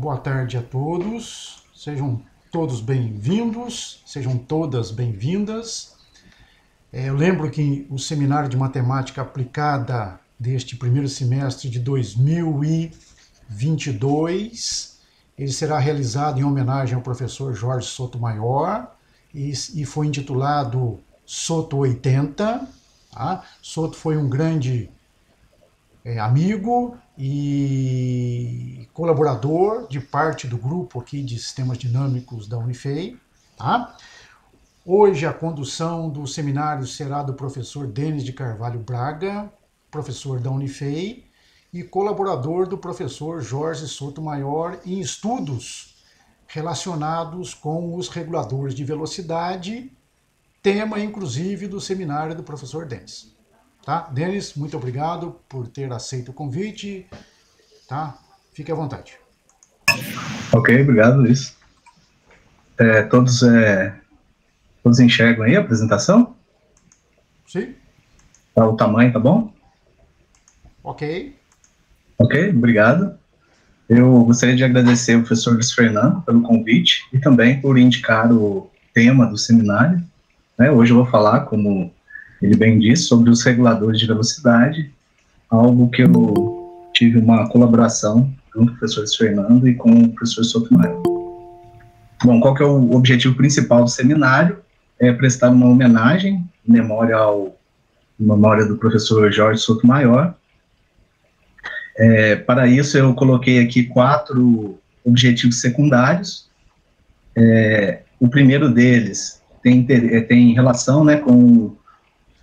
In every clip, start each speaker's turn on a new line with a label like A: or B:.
A: boa tarde a todos. Sejam todos bem-vindos, sejam todas bem-vindas. Eu lembro que o Seminário de Matemática Aplicada deste primeiro semestre de 2022, ele será realizado em homenagem ao professor Jorge Sotomayor e foi intitulado Soto 80. Tá? Soto foi um grande amigo e colaborador de parte do grupo aqui de Sistemas Dinâmicos da Unifei. Tá? Hoje a condução do seminário será do professor Denis de Carvalho Braga, professor da Unifei e colaborador do professor Jorge Sotomayor em estudos relacionados com os reguladores de velocidade, tema inclusive do seminário do professor Denis. Tá? Denis, muito obrigado por ter aceito o convite. Tá? Fique à vontade.
B: Ok, obrigado, Luiz. Todos enxergam aí a apresentação?
A: Sim.
B: O tamanho tá bom?
A: Ok.
B: Ok, obrigado. Eu gostaria de agradecer ao professor Luiz Fernando pelo convite e também por indicar o tema do seminário. Hoje eu vou falar, como ele bem disse, sobre os reguladores de velocidade, algo que eu tive uma colaboração junto com o professor Luiz Fernando e com o professor Sotomayor. Bom, qual que é o objetivo principal do seminário? É prestar uma homenagem em memória do professor Jorge Sotomayor. Para isso, eu coloquei aqui 4 objetivos secundários. O primeiro deles tem relação, com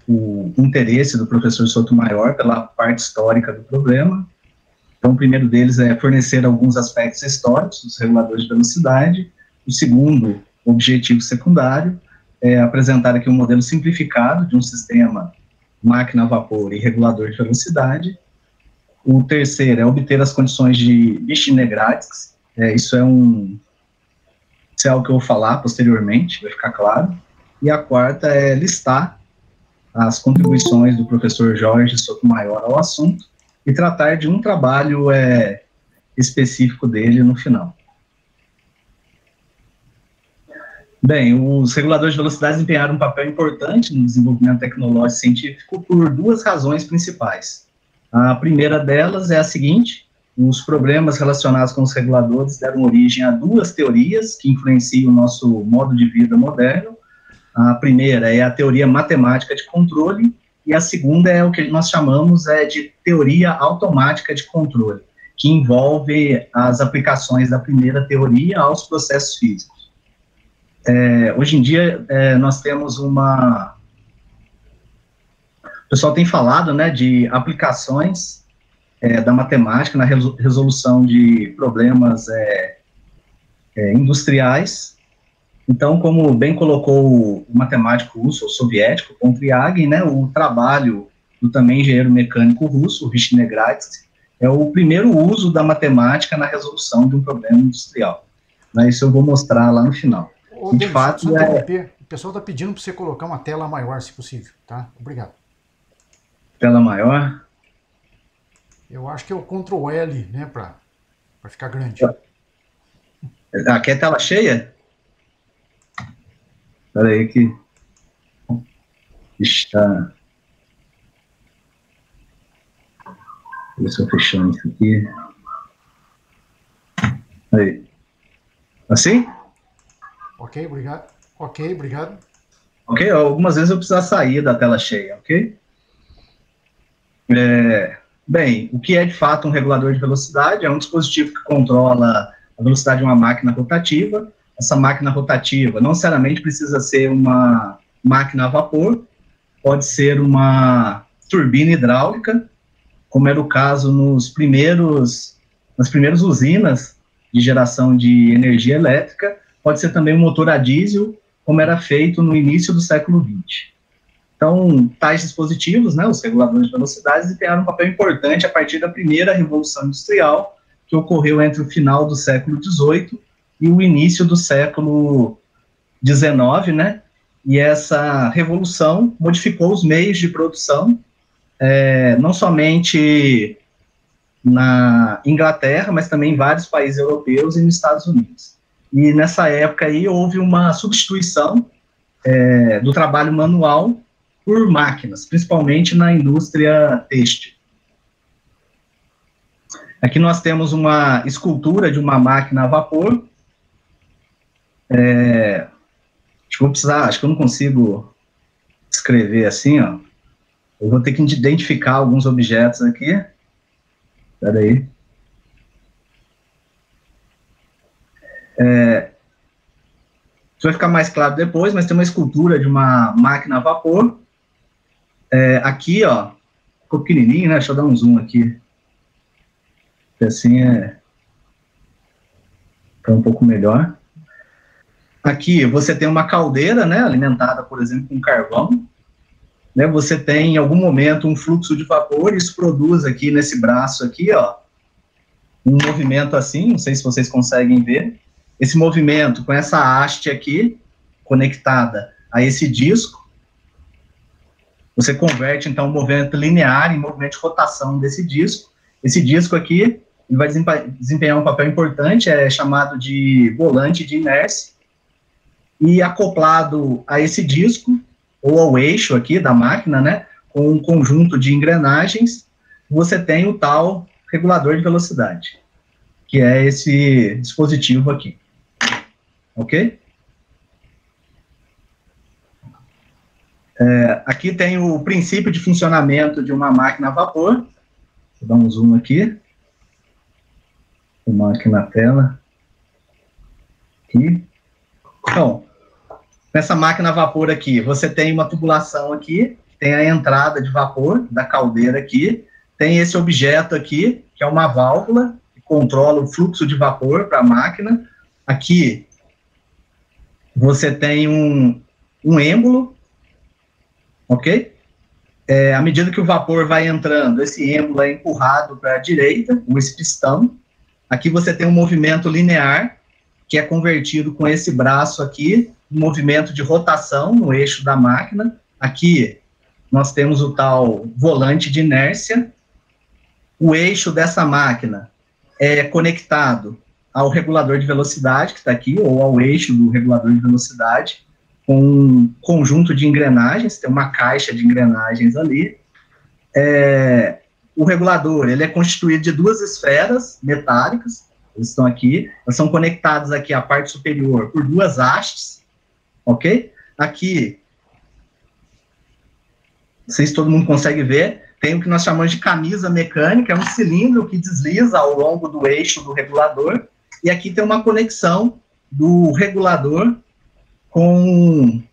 B: o interesse do professor Sotomayor pela parte histórica do problema. Então, o primeiro deles é fornecer alguns aspectos históricos dos reguladores de velocidade. O segundo objetivo secundário é apresentar aqui um modelo simplificado de um sistema máquina a vapor e regulador de velocidade. O terceiro é obter as condições de Vishnegradsk. Isso é algo que eu vou falar posteriormente, vai ficar claro. E a quarta é listar as contribuições do professor Jorge Sotomayor ao assunto e tratar de um trabalho específico dele no final. Bem, os reguladores de velocidade desempenharam um papel importante no desenvolvimento tecnológico e científico por 2 razões principais. A primeira delas é a seguinte: os problemas relacionados com os reguladores deram origem a 2 teorias que influenciam o nosso modo de vida moderno. A primeira é a teoria matemática de controle, e a segunda é o que nós chamamos de teoria automática de controle, que envolve as aplicações da primeira teoria aos processos físicos. Hoje em dia, nós temos o pessoal tem falado, de aplicações da matemática na resolução de problemas industriais. Então, como bem colocou o matemático russo, ou soviético, Pontryagin, o trabalho do também engenheiro mecânico russo, Vishnegradsk, é o primeiro uso da matemática na resolução de um problema industrial. Isso eu vou mostrar lá no final.
A: Ô, Denis, fato, só interromper, o pessoal está pedindo para você colocar uma tela maior, se possível, tá? Obrigado.
B: Tela maior?
A: Eu acho que é o Ctrl L, para ficar grande.
B: Aqui é tela cheia? Espera aí que está... Deixa eu fechar isso aqui. Aí. Assim?
A: Ok, obrigado. Ok, obrigado.
B: Ok, algumas vezes eu preciso sair da tela cheia, ok? Bem, o que é de fato um regulador de velocidade? É um dispositivo que controla a velocidade de uma máquina rotativa. Essa máquina rotativa não necessariamente precisa ser uma máquina a vapor, pode ser uma turbina hidráulica, como era o caso nas primeiras usinas de geração de energia elétrica, pode ser também um motor a diesel, como era feito no início do século XX. Então, tais dispositivos, os reguladores de velocidade, desempenharam um papel importante a partir da primeira revolução industrial, que ocorreu entre o final do século XVIII e o início do século XIX, E essa revolução modificou os meios de produção, não somente na Inglaterra, mas também em vários países europeus e nos Estados Unidos. E nessa época aí houve uma substituição do trabalho manual por máquinas, principalmente na indústria têxtil. Aqui nós temos uma escultura de uma máquina a vapor. Acho que eu não consigo escrever assim, ó. Eu vou ter que identificar alguns objetos aqui. Espera aí. Isso vai ficar mais claro depois, mas tem uma escultura de uma máquina a vapor. Aqui, ó, ficou pequenininho, né? Deixa eu dar um zoom aqui. Assim fica um pouco melhor. Aqui você tem uma caldeira, né, alimentada, por exemplo, com carvão. Né, você tem, em algum momento, um fluxo de vapor, isso produz aqui nesse braço aqui, ó, um movimento assim, não sei se vocês conseguem ver. Esse movimento com essa haste aqui, conectada a esse disco, você converte, então, o movimento linear em movimento de rotação desse disco. Esse disco aqui, ele vai desempenhar um papel importante, chamado de volante de inércia, e acoplado a esse disco, ou ao eixo aqui da máquina, né, com um conjunto de engrenagens, você tem o tal regulador de velocidade, que é esse dispositivo aqui. Ok? Aqui tem o princípio de funcionamento de uma máquina a vapor. Vou dar um zoom aqui. Vou filmar aqui na tela. Aqui. Então, nessa máquina a vapor aqui, você tem uma tubulação aqui, tem a entrada de vapor da caldeira aqui, tem esse objeto aqui, que é uma válvula, que controla o fluxo de vapor para a máquina. Aqui, você tem um êmbolo, ok? À medida que o vapor vai entrando, esse êmbolo é empurrado para a direita, com esse pistão. Aqui você tem um movimento linear, que é convertido com esse braço aqui, um movimento de rotação no eixo da máquina. Aqui nós temos o tal volante de inércia. O eixo dessa máquina é conectado ao regulador de velocidade, que está aqui, ou ao eixo do regulador de velocidade, com um conjunto de engrenagens, tem uma caixa de engrenagens ali. O regulador, ele é constituído de duas esferas metálicas, eles estão aqui, elas são conectadas aqui à parte superior por duas hastes, ok? Aqui, não sei se todo mundo consegue ver, tem o que nós chamamos de camisa mecânica, é um cilindro que desliza ao longo do eixo do regulador, e aqui tem uma conexão do regulador com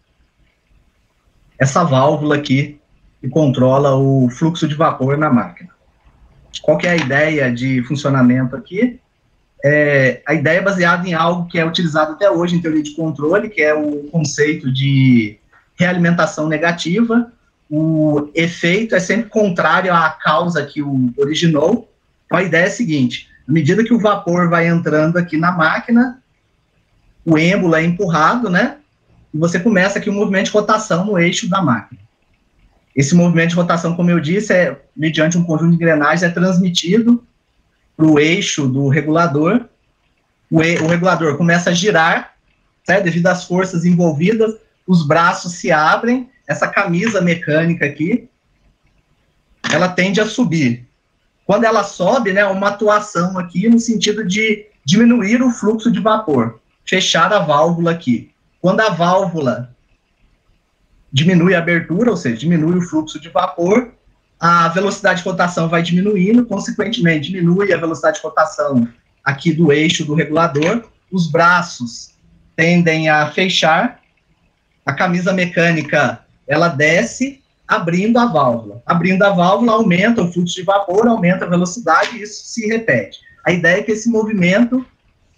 B: essa válvula aqui, que controla o fluxo de vapor na máquina. Qual que é a ideia de funcionamento aqui? A ideia é baseada em algo que é utilizado até hoje em teoria de controle, que é o conceito de realimentação negativa. O efeito é sempre contrário à causa que o originou. Então, a ideia é a seguinte: à medida que o vapor vai entrando aqui na máquina, o êmbolo é empurrado, né? E você começa aqui um movimento de rotação no eixo da máquina. Esse movimento de rotação, como eu disse, mediante um conjunto de engrenagens, é transmitido para o eixo do regulador. O regulador começa a girar, certo? Devido às forças envolvidas, os braços se abrem, essa camisa mecânica aqui, ela tende a subir. Quando ela sobe, né, uma atuação aqui no sentido de diminuir o fluxo de vapor, fechar a válvula aqui. Quando a válvula diminui a abertura, ou seja, diminui o fluxo de vapor, a velocidade de rotação vai diminuindo, consequentemente, diminui a velocidade de rotação aqui do eixo do regulador, os braços tendem a fechar, a camisa mecânica, ela desce, abrindo a válvula. Abrindo a válvula, aumenta o fluxo de vapor, aumenta a velocidade, e isso se repete. A ideia é que esse movimento,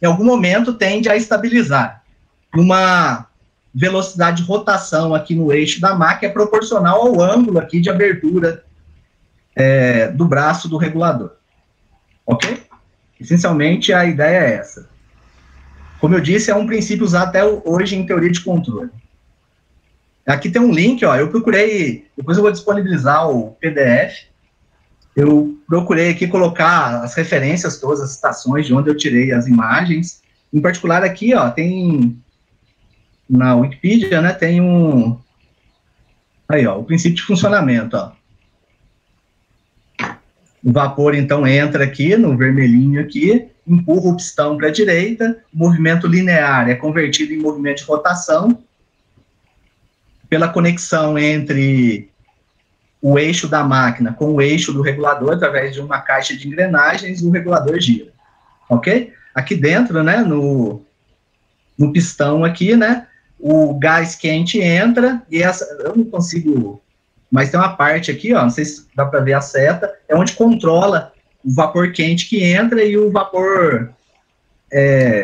B: em algum momento, tende a estabilizar. Uma velocidade de rotação aqui no eixo da máquina é proporcional ao ângulo aqui de abertura do braço do regulador. Ok? Essencialmente, a ideia é essa. Como eu disse, é um princípio usado até hoje em teoria de controle. Aqui tem um link, ó, eu procurei, depois eu vou disponibilizar o PDF. eu procurei aqui colocar as referências todas, as citações de onde eu tirei as imagens. Em particular aqui, ó, tem na Wikipedia, né, tem aí, ó, o princípio de funcionamento, ó. O vapor, então, entra aqui no vermelhinho aqui, empurra o pistão para a direita, o movimento linear é convertido em movimento de rotação pela conexão entre o eixo da máquina com o eixo do regulador, através de uma caixa de engrenagens, o regulador gira, ok? Aqui dentro, né, no pistão aqui, né, o gás quente entra, e essa, eu não consigo, mas tem uma parte aqui, ó, não sei se dá para ver a seta, é onde controla o vapor quente que entra e o vapor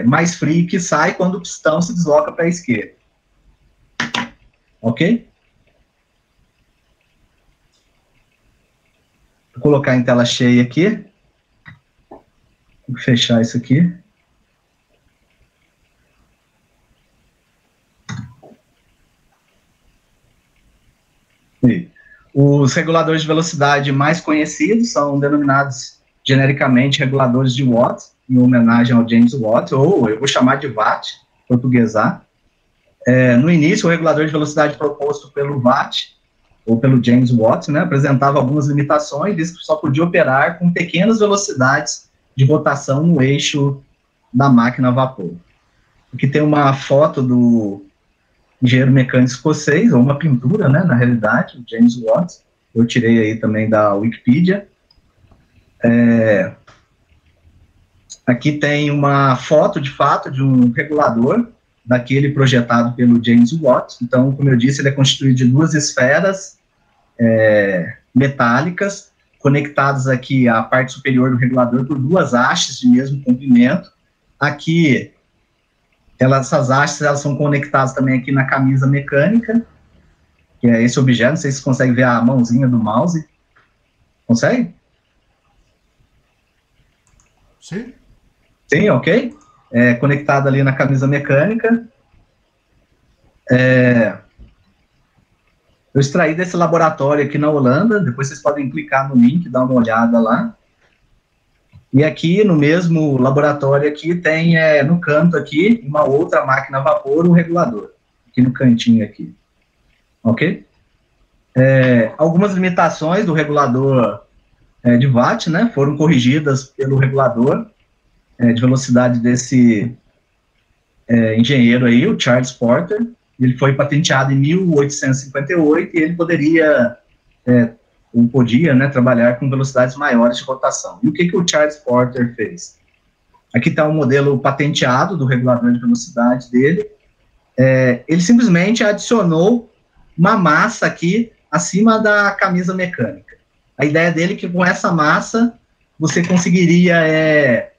B: mais frio que sai quando o pistão se desloca para a esquerda. Ok? Vou colocar em tela cheia aqui. Vou fechar isso aqui. E os reguladores de velocidade mais conhecidos são denominados genericamente reguladores de Watt, em homenagem ao James Watt, ou eu vou chamar de Watt, portuguesar. No início, o regulador de velocidade proposto pelo Watt, ou pelo James Watt, né, apresentava algumas limitações, disse que só podia operar com pequenas velocidades de rotação no eixo da máquina a vapor. Aqui tem uma foto do engenheiro mecânico escocês, ou uma pintura, né, na realidade, o James Watt, eu tirei aí também da Wikipedia. Aqui tem uma foto, de fato, de um regulador, daquele projetado pelo James Watt. Então, como eu disse, ele é constituído de duas esferas metálicas, conectadas aqui à parte superior do regulador por duas hastes de mesmo comprimento. Aqui, essas hastes, elas são conectadas também aqui na camisa mecânica, que é esse objeto, não sei se vocês conseguem ver a mãozinha do mouse. Consegue?
A: Sim.
B: Sim, ok. Conectado ali na camisa mecânica. Eu extraí desse laboratório aqui na Holanda, depois vocês podem clicar no link, dar uma olhada lá. E aqui, no mesmo laboratório aqui, tem, no canto aqui, uma outra máquina a vapor, um regulador, aqui no cantinho aqui. Ok? Algumas limitações do regulador de Watt, né, foram corrigidas pelo regulador de velocidade desse engenheiro aí, o Charles Porter. Ele foi patenteado em 1858 e ele poderia, ou podia, né, trabalhar com velocidades maiores de rotação. E o que o Charles Porter fez? Aqui está o modelo patenteado do regulador de velocidade dele. Ele simplesmente adicionou uma massa aqui acima da camisa mecânica. A ideia dele é que com essa massa você conseguiria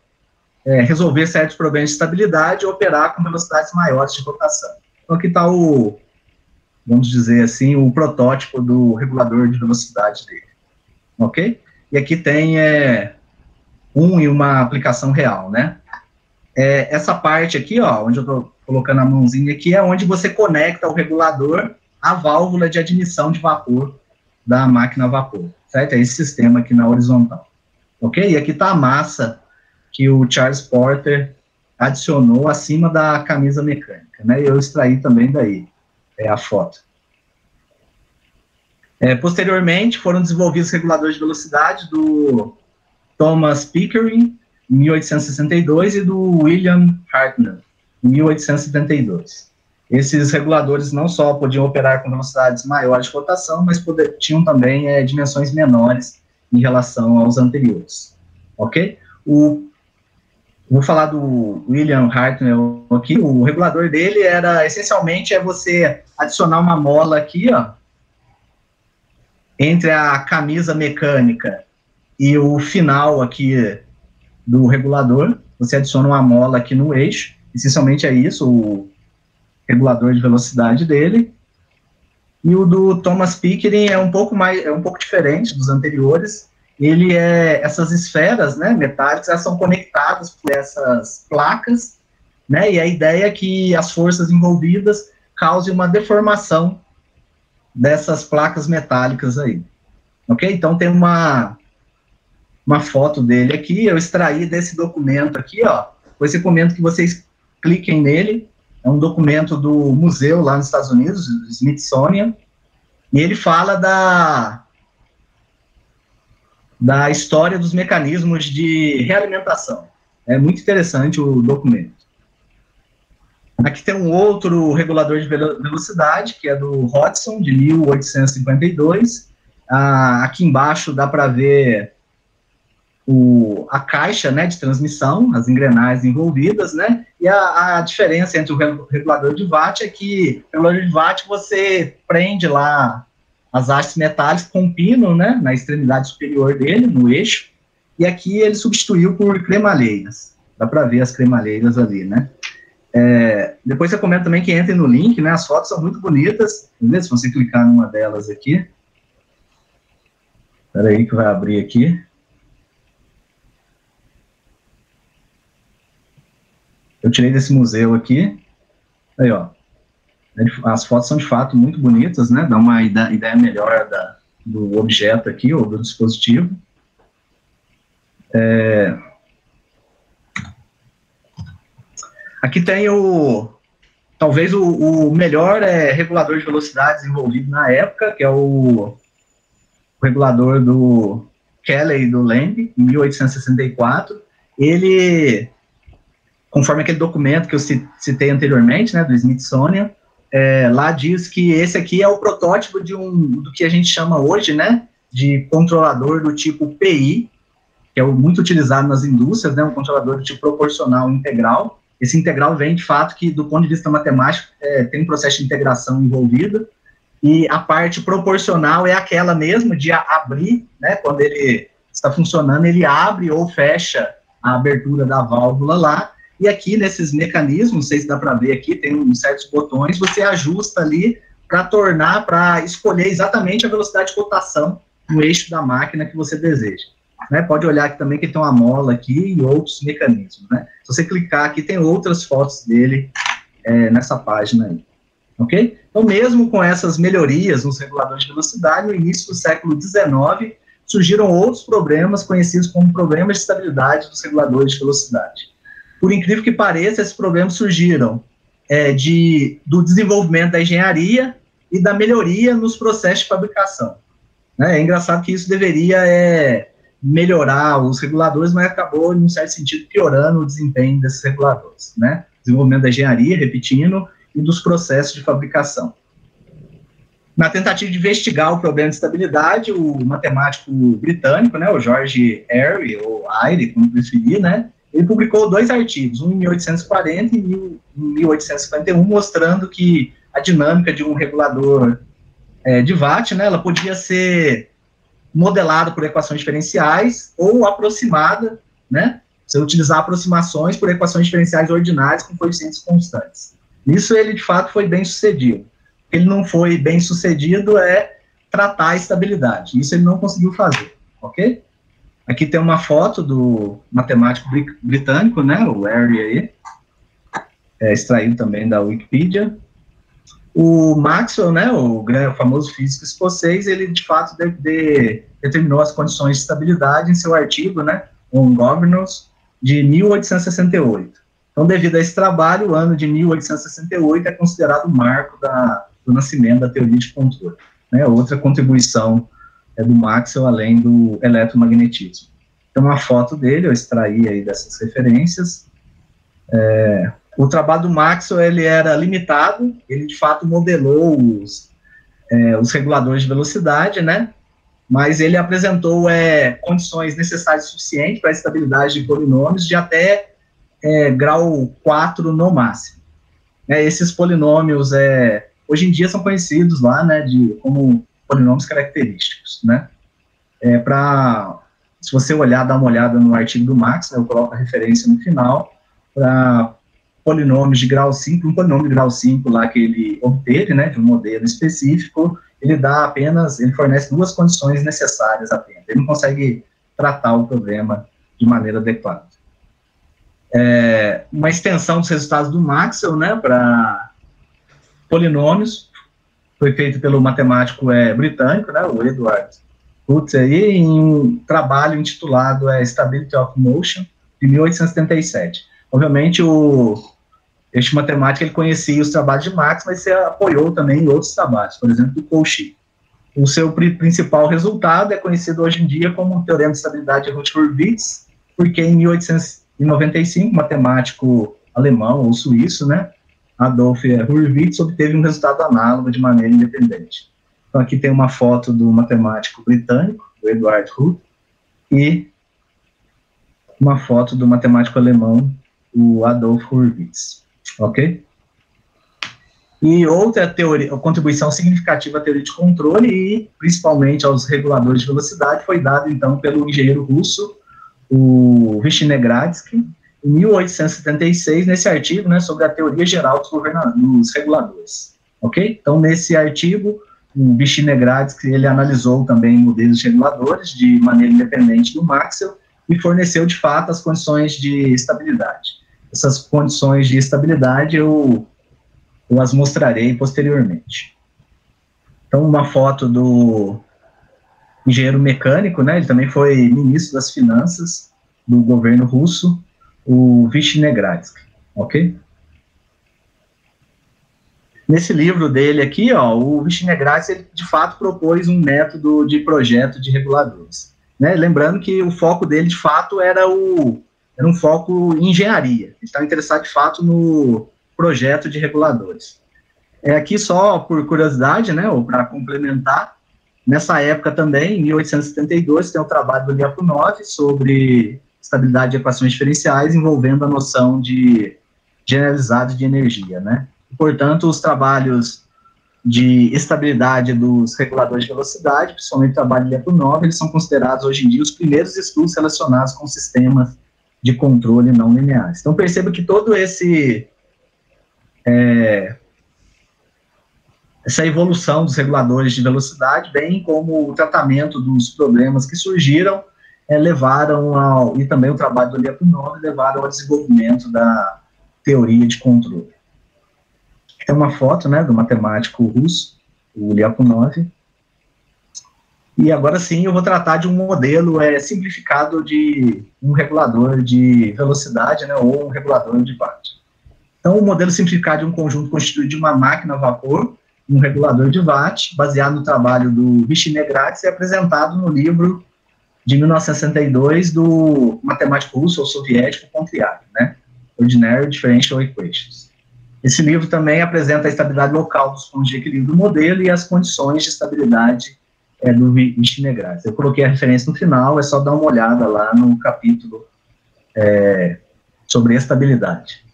B: resolver certos problemas de estabilidade e operar com velocidades maiores de rotação. Então aqui está vamos dizer assim, o protótipo do regulador de velocidade dele. Ok? E aqui tem e uma aplicação real, né? Essa parte aqui, ó, onde eu estou colocando a mãozinha aqui, é onde você conecta o regulador à válvula de admissão de vapor da máquina a vapor, certo? É esse sistema aqui na horizontal. Ok? E aqui está a massa que o Charles Porter adicionou acima da camisa mecânica, né? Eu extraí também daí a foto. Posteriormente, foram desenvolvidos reguladores de velocidade do Thomas Pickering, em 1862, e do William Hartnell, em 1872. Esses reguladores não só podiam operar com velocidades maiores de rotação, mas tinham também dimensões menores em relação aos anteriores. Ok? Vou falar do William Hartnell aqui. O regulador dele era, essencialmente, você adicionar uma mola aqui, ó, entre a camisa mecânica e o final aqui do regulador. Você adiciona uma mola aqui no eixo. Essencialmente é isso, o regulador de velocidade dele. E o do Thomas Pickering é um pouco diferente dos anteriores. Ele essas esferas, né, metálicas, elas são conectadas por essas placas, né, e a ideia é que as forças envolvidas causem uma deformação dessas placas metálicas aí, ok? Então tem uma uma foto dele aqui, eu extraí desse documento aqui, ó, depois recomendo que vocês cliquem nele, é um documento do museu lá nos Estados Unidos, do Smithsonian, e ele fala da história dos mecanismos de realimentação. É muito interessante o documento. Aqui tem um outro regulador de velocidade, que é do Hodgson, de 1852. Aqui embaixo dá para ver a caixa, né, de transmissão, as engrenagens envolvidas, né, e a diferença entre o regulador de watt é que o regulador de watt você prende lá as hastes metálicas com um pino, né, na extremidade superior dele, no eixo, e aqui ele substituiu por cremalheiras. Dá para ver as cremalheiras ali, né. Depois eu comento também que entrem no link, né, as fotos são muito bonitas, entendeu? Se você clicar numa delas aqui, espera aí que vai abrir aqui. Eu tirei desse museu aqui, aí ó, as fotos são de fato muito bonitas, né, dá uma ideia melhor do objeto aqui, ou do dispositivo. Aqui tem talvez o melhor regulador de velocidade desenvolvido na época, que é o regulador do Kelly e do Lamb, em 1864. Ele, conforme aquele documento que eu citei anteriormente, né, do Smithsonian, lá diz que esse aqui é o protótipo do que a gente chama hoje, né, de controlador do tipo PI, que é muito utilizado nas indústrias, né, um controlador do tipo proporcional integral. Esse integral vem, de fato, que, do ponto de vista matemático, tem um processo de integração envolvido, e a parte proporcional é aquela mesmo de abrir, né, quando ele está funcionando, ele abre ou fecha a abertura da válvula lá, e aqui, nesses mecanismos, não sei se dá para ver aqui, tem certos botões, você ajusta ali para escolher exatamente a velocidade de rotação no eixo da máquina que você deseja. Né, pode olhar aqui também que tem uma mola aqui e outros mecanismos, né? Se você clicar aqui, tem outras fotos dele nessa página aí, ok? Então, mesmo com essas melhorias nos reguladores de velocidade, no início do século XIX, surgiram outros problemas conhecidos como problemas de estabilidade dos reguladores de velocidade. Por incrível que pareça, esses problemas surgiram do desenvolvimento da engenharia e da melhoria nos processos de fabricação. Né? É engraçado que isso deveria melhorar os reguladores, mas acabou, em um certo sentido, piorando o desempenho desses reguladores, né? Desenvolvimento da engenharia, repetindo, e dos processos de fabricação. Na tentativa de investigar o problema de estabilidade, o matemático britânico, né, o George Airy, ou Airy, como preferir, né, ele publicou 2 artigos, um em 1840 e em 1851, mostrando que a dinâmica de um regulador de watt, né, ela podia ser modelada por equações diferenciais ou aproximada, né? Você utilizar aproximações por equações diferenciais ordinárias com coeficientes constantes. Nisso ele, de fato, foi bem sucedido. O que ele não foi bem sucedido é tratar a estabilidade. Isso ele não conseguiu fazer, ok? Aqui tem uma foto do matemático britânico, né? O Airy aí, extraído também da Wikipedia. O Maxwell, né, o famoso físico escocês, ele de fato determinou as condições de estabilidade em seu artigo, né, On Governance, de 1868. Então, devido a esse trabalho, o ano de 1868 é considerado o marco do nascimento da teoria de controle. Né, outra contribuição do Maxwell, além do eletromagnetismo. Então, uma foto dele, eu extraí aí dessas referências. O trabalho do Maxwell, ele era limitado, ele de fato modelou os reguladores de velocidade, né, mas ele apresentou condições necessárias e suficientes para a estabilidade de polinômios de até grau 4 no máximo. Esses polinômios, hoje em dia, são conhecidos lá, né, como polinômios característicos, né. Se você dar uma olhada no artigo do Maxwell, eu coloco a referência no final, para polinômios de grau 5, um polinômio de grau 5 lá que ele obteve, né, de um modelo específico, ele fornece 2 condições necessárias apenas. Ele não consegue tratar o problema de maneira adequada. Uma extensão dos resultados do Maxwell, né, para polinômios, foi feito pelo matemático britânico, né, o Edward Huth aí, em um trabalho intitulado Stability of Motion, de 1877. Obviamente, este matemático ele conhecia os trabalhos de Marx, mas se apoiou também em outros trabalhos, por exemplo, do Cauchy. O seu principal resultado é conhecido hoje em dia como o Teorema de Estabilidade de Hurwitz, porque em 1895, matemático alemão ou suíço, né, Adolf Hurwitz, obteve um resultado análogo de maneira independente. Então, aqui tem uma foto do matemático britânico, do Edward Huth, e uma foto do matemático alemão, o Adolf Hurwitz. Ok? E outra contribuição significativa à teoria de controle e, principalmente, aos reguladores de velocidade, foi dada, então, pelo engenheiro russo, o Vishnegradsky, em 1876, nesse artigo, né, sobre a teoria geral dos reguladores. Ok? Então, nesse artigo, o Vishnegradsky, ele analisou também modelos de reguladores de maneira independente do Maxwell e forneceu, de fato, as condições de estabilidade. Essas condições de estabilidade eu as mostrarei posteriormente. Então, uma foto do engenheiro mecânico, né, ele também foi ministro das finanças do governo russo, o Vishnegradsky, ok? Nesse livro dele aqui, ó, o Vishnegradsky, ele, de fato, propôs um método de projeto de reguladores. Né? Lembrando que o foco dele, de fato, era um foco em engenharia. Ele estava interessado, de fato, no projeto de reguladores. Aqui, só por curiosidade, né, ou para complementar, nessa época também, em 1872, tem o trabalho do Lyapunov sobre estabilidade de equações diferenciais envolvendo a noção de generalizada de energia, né? Portanto, os trabalhos de estabilidade dos reguladores de velocidade, principalmente o trabalho de Lyapunov, eles são considerados hoje em dia os primeiros estudos relacionados com sistemas de controle não lineares. Então, perceba que todo essa evolução dos reguladores de velocidade, bem como o tratamento dos problemas que surgiram, e também o trabalho do Lyapunov levaram ao desenvolvimento da teoria de controle. Tem uma foto, né, do matemático russo, o Lyapunov. E agora sim eu vou tratar de um modelo simplificado de um regulador de velocidade, né, ou um regulador de watt. Então, o modelo simplificado de um conjunto constituído de uma máquina a vapor, um regulador de watt, baseado no trabalho do Vishnegradsky, é apresentado no livro de 1962 do matemático russo ou soviético Pontryagin, né, Ordinary Differential Equations. Esse livro também apresenta a estabilidade local dos pontos de equilíbrio do modelo e as condições de estabilidade do Vishnegradsky. Eu coloquei a referência no final, é só dar uma olhada lá no capítulo sobre estabilidade.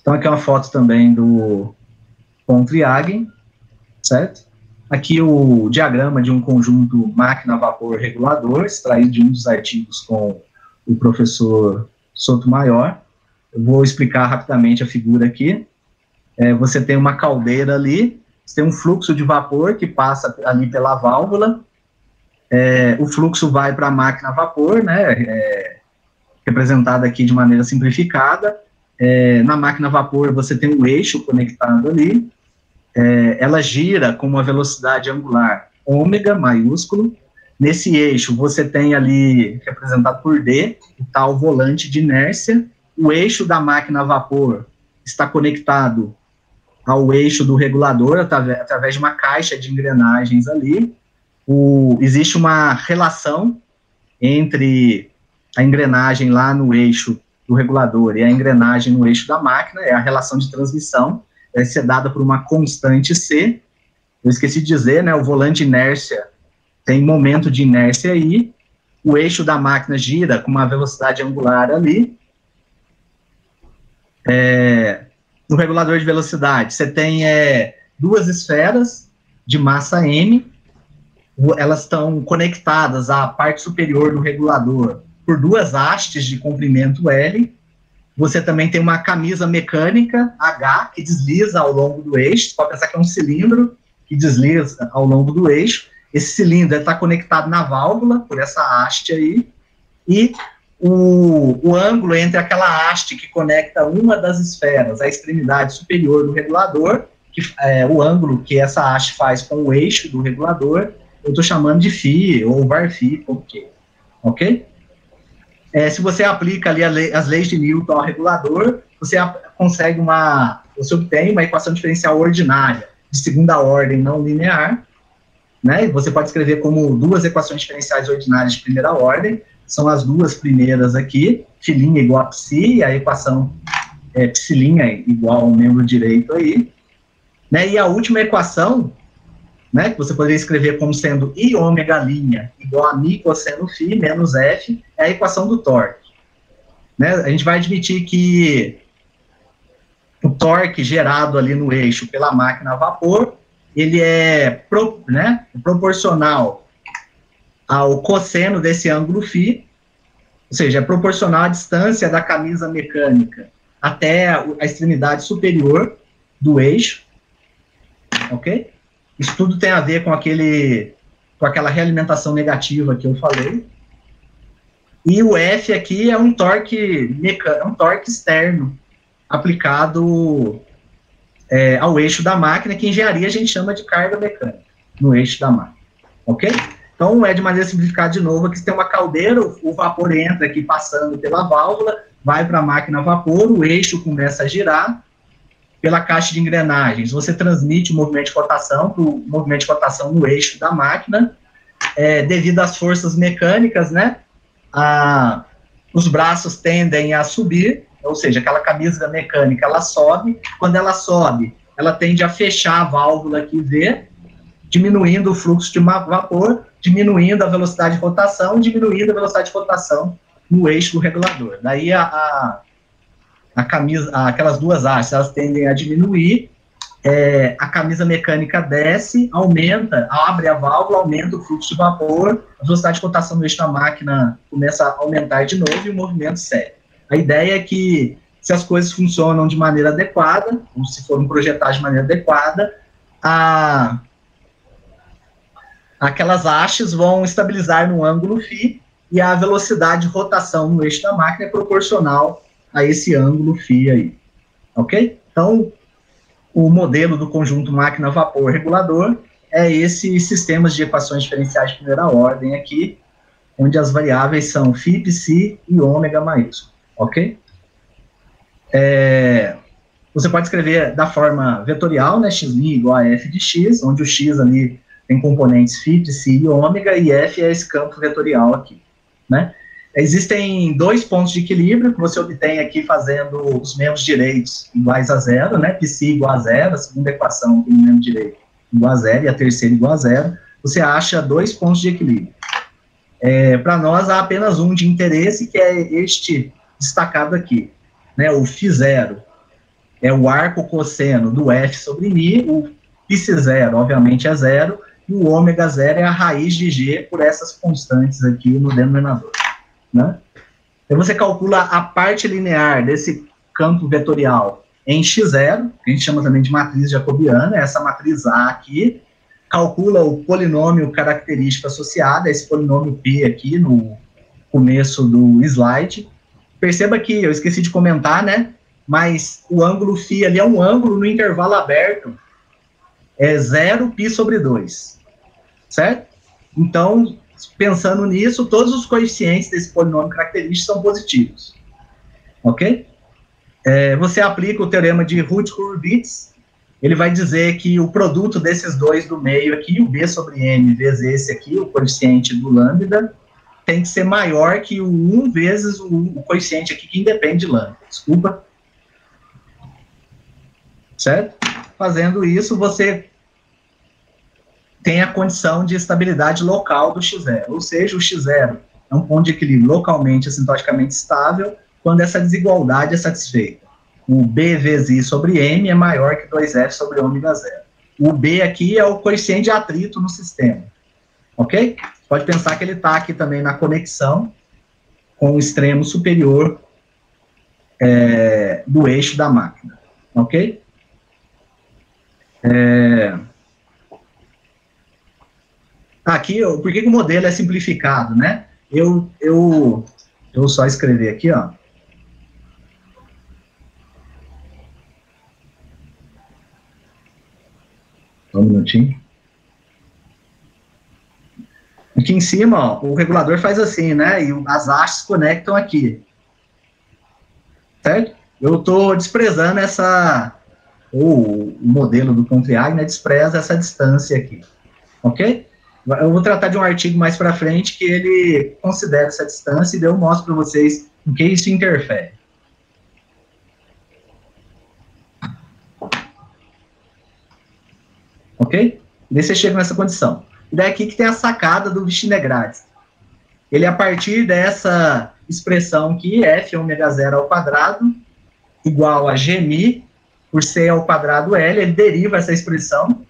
B: Então, aqui é uma foto também do Pontryagin, certo? Aqui o diagrama de um conjunto máquina-vapor regulador, extraído de um dos artigos com o professor Sotomayor. Eu vou explicar rapidamente a figura aqui. Você tem uma caldeira ali, você tem um fluxo de vapor que passa ali pela válvula, o fluxo vai para a máquina a vapor, né, representada aqui de maneira simplificada. Na máquina a vapor você tem um eixo conectado ali, ela gira com uma velocidade angular ômega maiúsculo. Nesse eixo você tem ali, representado por D, o tal volante de inércia. O eixo da máquina a vapor está conectado ao eixo do regulador através de uma caixa de engrenagens ali. Existe uma relação entre a engrenagem lá no eixo do regulador e a engrenagem no eixo da máquina, é a relação de transmissão, vai ser dada por uma constante C. Eu esqueci de dizer, né, o volante de inércia tem momento de inércia aí, o eixo da máquina gira com uma velocidade angular ali. No regulador de velocidade, você tem duas esferas de massa M, elas estão conectadas à parte superior do regulador por duas hastes de comprimento L. Você também tem uma camisa mecânica, H, que desliza ao longo do eixo. Você pode pensar que é um cilindro que desliza ao longo do eixo. Esse cilindro está conectado na válvula, por essa haste aí, e o ângulo entre aquela haste que conecta uma das esferas à extremidade superior do regulador, o ângulo que essa haste faz com o eixo do regulador, eu estou chamando de φ ou var-φ, ok? Se você aplica ali as leis de Newton ao regulador, você consegue você obtém uma equação diferencial ordinária de segunda ordem não linear, né? Você pode escrever como duas equações diferenciais ordinárias de primeira ordem, são as duas primeiras aqui, φ' igual a psi, e a equação psi' igual ao membro direito aí, né? E a última equação, né, que você poderia escrever como sendo I ômega' igual a mi cosseno φ menos F, é a equação do torque. Né? A gente vai admitir que o torque gerado ali no eixo pela máquina a vapor, ele é proporcional ao cosseno desse ângulo φ, ou seja, é proporcional à distância da camisa mecânica até a extremidade superior do eixo, ok? Isso tudo tem a ver com aquela realimentação negativa que eu falei. E o F aqui é um torque externo aplicado ao eixo da máquina, que em engenharia a gente chama de carga mecânica no eixo da máquina, ok? Então, de maneira simplificada de novo, aqui você tem uma caldeira, o vapor entra aqui passando pela válvula, vai para a máquina a vapor, o eixo começa a girar pela caixa de engrenagens. Você transmite o movimento de rotação para o movimento de rotação no eixo da máquina, devido às forças mecânicas, né? Os braços tendem a subir, ou seja, aquela camisa mecânica, ela sobe. Quando ela sobe, ela tende a fechar a válvula aqui V, diminuindo o fluxo de vapor, diminuindo a velocidade de rotação, diminuindo a velocidade de rotação no eixo do regulador. Daí aquelas duas hastes, elas tendem a diminuir, a camisa mecânica desce, aumenta, abre a válvula, aumenta o fluxo de vapor, a velocidade de rotação do eixo da máquina começa a aumentar de novo e o movimento segue. A ideia é que, se as coisas funcionam de maneira adequada, ou se forem projetadas de maneira adequada, aquelas hastes vão estabilizar no ângulo φ e a velocidade de rotação no eixo da máquina é proporcional a esse ângulo φ aí, ok? Então, o modelo do conjunto máquina-vapor regulador é esse sistema de equações diferenciais de primeira ordem aqui, onde as variáveis são φ, psi e ômega maiúsculo, ok? Você pode escrever da forma vetorial, né, x' igual a f de x, onde o x ali tem componentes φ, psi e ômega, e f é esse campo vetorial aqui, né? Existem dois pontos de equilíbrio que você obtém aqui fazendo os membros direitos iguais a zero, né? Psi igual a zero, a segunda equação tem membro direito igual a zero e a terceira igual a zero. Você acha dois pontos de equilíbrio. Para nós, há apenas um de interesse, que é este destacado aqui, né? O φ0 é o arco cosseno do f sobre mi, o π0, obviamente, é zero, e o ômega zero é a raiz de g por essas constantes aqui no denominador. Né? Então, você calcula a parte linear desse campo vetorial em x0, que a gente chama também de matriz jacobiana, essa matriz A aqui, calcula o polinômio característico associado, esse polinômio P aqui no começo do slide. Perceba que eu esqueci de comentar, né? Mas o ângulo φ ali é um ângulo no intervalo aberto, é 0 π sobre 2, certo? Então, pensando nisso, todos os coeficientes desse polinômio característico são positivos, ok? Você aplica o teorema de Routh-Hurwitz, ele vai dizer que o produto desses dois do meio aqui, o B sobre M vezes esse aqui, o coeficiente do lambda, tem que ser maior que o 1 vezes o coeficiente aqui que independe de lambda, desculpa. Certo? Fazendo isso, você tem a condição de estabilidade local do x0, ou seja, o x0 é um ponto de equilíbrio localmente assintoticamente estável quando essa desigualdade é satisfeita. O B vezes I sobre M é maior que 2F sobre ômega zero. O B aqui é o coeficiente de atrito no sistema, ok? Pode pensar que ele está aqui também na conexão com o extremo superior do eixo da máquina, ok? Aqui, por que o modelo é simplificado, né? Eu vou só escrever aqui, ó. Só um minutinho. Aqui em cima, ó, o regulador faz assim, né? E as hastes conectam aqui. Certo? Eu estou desprezando o modelo do Contriag, né, despreza essa distância aqui. Ok? Eu vou tratar de um artigo mais para frente que ele considera essa distância e daí eu mostro para vocês em que isso interfere. Ok? E daí você chega nessa condição. E daí aqui que tem a sacada do Vichine-Grad. Ele, a partir dessa expressão aqui, f ômega zero ao quadrado, igual a gmi por c ao quadrado L, ele deriva essa expressão.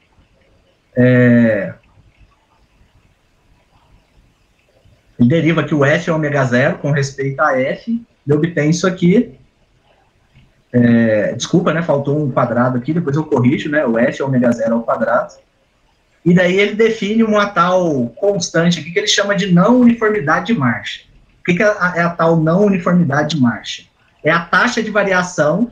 B: Ele deriva aqui o f ômega zero com respeito a f, ele obtém isso aqui. Desculpa, né, faltou um quadrado aqui, depois eu corrijo, né, o f ômega zero ao quadrado. E daí ele define uma tal constante aqui que ele chama de não uniformidade de marcha. O que é a tal não uniformidade de marcha? É a taxa de variação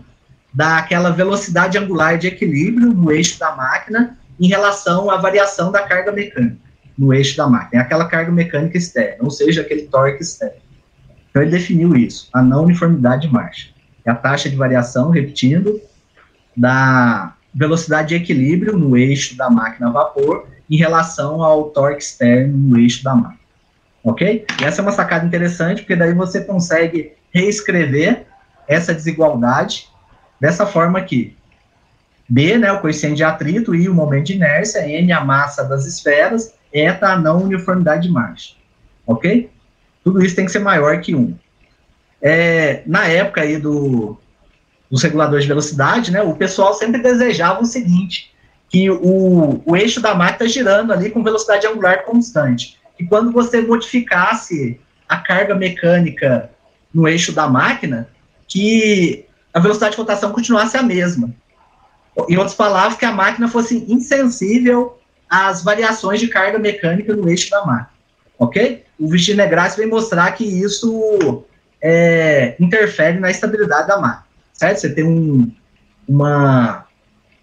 B: daquela velocidade angular de equilíbrio no eixo da máquina em relação à variação da carga mecânica no eixo da máquina. É aquela carga mecânica externa, ou seja, aquele torque externo. Então ele definiu isso, a não uniformidade de marcha. É a taxa de variação, repetindo, da velocidade de equilíbrio no eixo da máquina a vapor em relação ao torque externo no eixo da máquina. Ok? E essa é uma sacada interessante, porque daí você consegue reescrever essa desigualdade dessa forma aqui. B, né, o coeficiente de atrito, I, o momento de inércia, M, a massa das esferas, eta, a não uniformidade de marcha. Ok? Tudo isso tem que ser maior que 1. Na época aí dos reguladores de velocidade, né, o pessoal sempre desejava o seguinte, que o eixo da máquina está girando ali com velocidade angular constante. E quando você modificasse a carga mecânica no eixo da máquina, que a velocidade de rotação continuasse a mesma. Em outras palavras, que a máquina fosse insensível às variações de carga mecânica no eixo da máquina. Ok? O Vichine-Grad vem mostrar que isso interfere na estabilidade da máquina. Certo? Você tem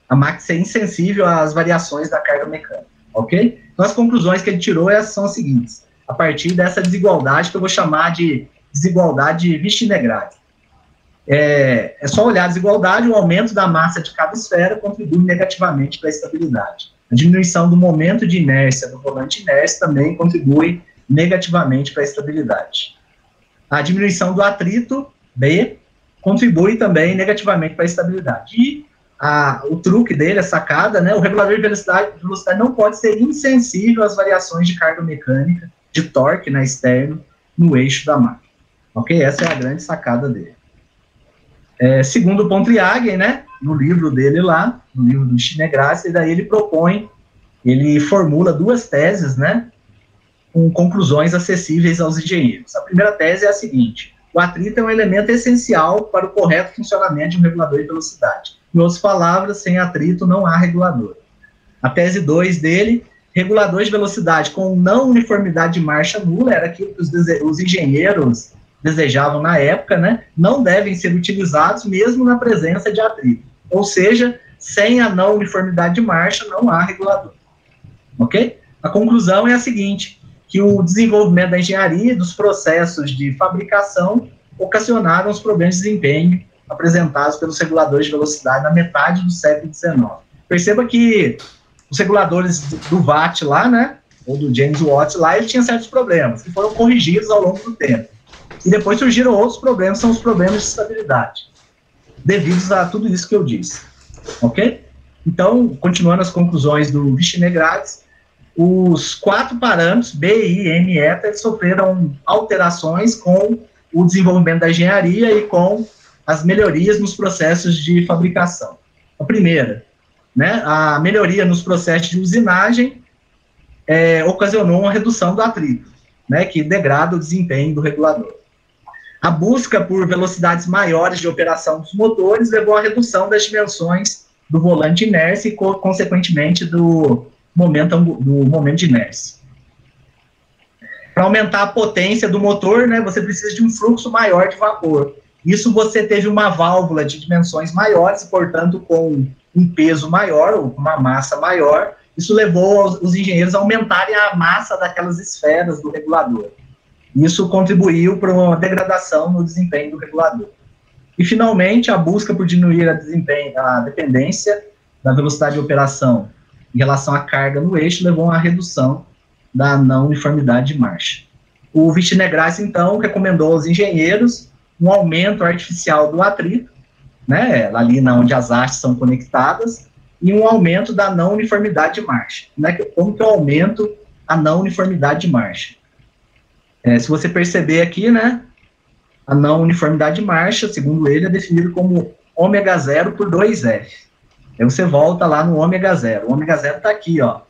B: a máquina ser insensível às variações da carga mecânica. Ok? Então, as conclusões que ele tirou são as seguintes. A partir dessa desigualdade, que eu vou chamar de desigualdade Vichine-Grad. É só olhar a desigualdade, o aumento da massa de cada esfera contribui negativamente para a estabilidade. A diminuição do momento de inércia do volante inércia também contribui negativamente para a estabilidade. A diminuição do atrito, B, contribui também negativamente para a estabilidade. E o truque dele, a sacada, né, o regulador de velocidade não pode ser insensível às variações de carga mecânica, de torque, né, externo, no eixo da máquina. Ok? Essa é a grande sacada dele. Segundo o Pontryagin, né, no livro dele lá, no livro do Vichine-Grad, e daí ele formula duas teses, né, com conclusões acessíveis aos engenheiros. A primeira tese é a seguinte: o atrito é um elemento essencial para o correto funcionamento de um regulador de velocidade. Em outras palavras, sem atrito não há regulador. A tese 2 dele, regulador de velocidade com não uniformidade de marcha nula, era aquilo que os engenheiros desejavam na época, né, não devem ser utilizados mesmo na presença de atrito. Ou seja, sem a não uniformidade de marcha não há regulador. Ok? A conclusão é a seguinte, que o desenvolvimento da engenharia e dos processos de fabricação ocasionaram os problemas de desempenho apresentados pelos reguladores de velocidade na metade do século XIX. Perceba que os reguladores do Watt lá, né, ou do James Watt lá, ele tinha certos problemas, que foram corrigidos ao longo do tempo. E depois surgiram outros problemas, são os problemas de estabilidade, devidos a tudo isso que eu disse. Ok? Então, continuando as conclusões do Vichine-Grad, os 4 parâmetros, B, I, M e eta, sofreram alterações com o desenvolvimento da engenharia e com as melhorias nos processos de fabricação. A primeira, né, a melhoria nos processos de usinagem ocasionou uma redução do atrito, né, que degrada o desempenho do regulador. A busca por velocidades maiores de operação dos motores levou à redução das dimensões do volante de inércia e, consequentemente, do momento de inércia. Para aumentar a potência do motor, né, você precisa de um fluxo maior de vapor. Isso você teve uma válvula de dimensões maiores, portanto, com um peso maior, ou uma massa maior, isso levou os engenheiros a aumentarem a massa daquelas esferas do regulador. Isso contribuiu para uma degradação no desempenho do regulador. E, finalmente, a busca por diminuir a dependência da velocidade de operação em relação à carga no eixo levou a uma redução da não uniformidade de marcha. O Vichty-Negrácia, então, recomendou aos engenheiros um aumento artificial do atrito, né, ali onde as hastes são conectadas, e um aumento da não uniformidade de marcha. Né? Como que eu aumento a não uniformidade de marcha? Se você perceber aqui, né, a não uniformidade de marcha, segundo ele, é definido como ômega zero por 2F. Aí você volta lá no ômega zero. O ômega zero está aqui, ó.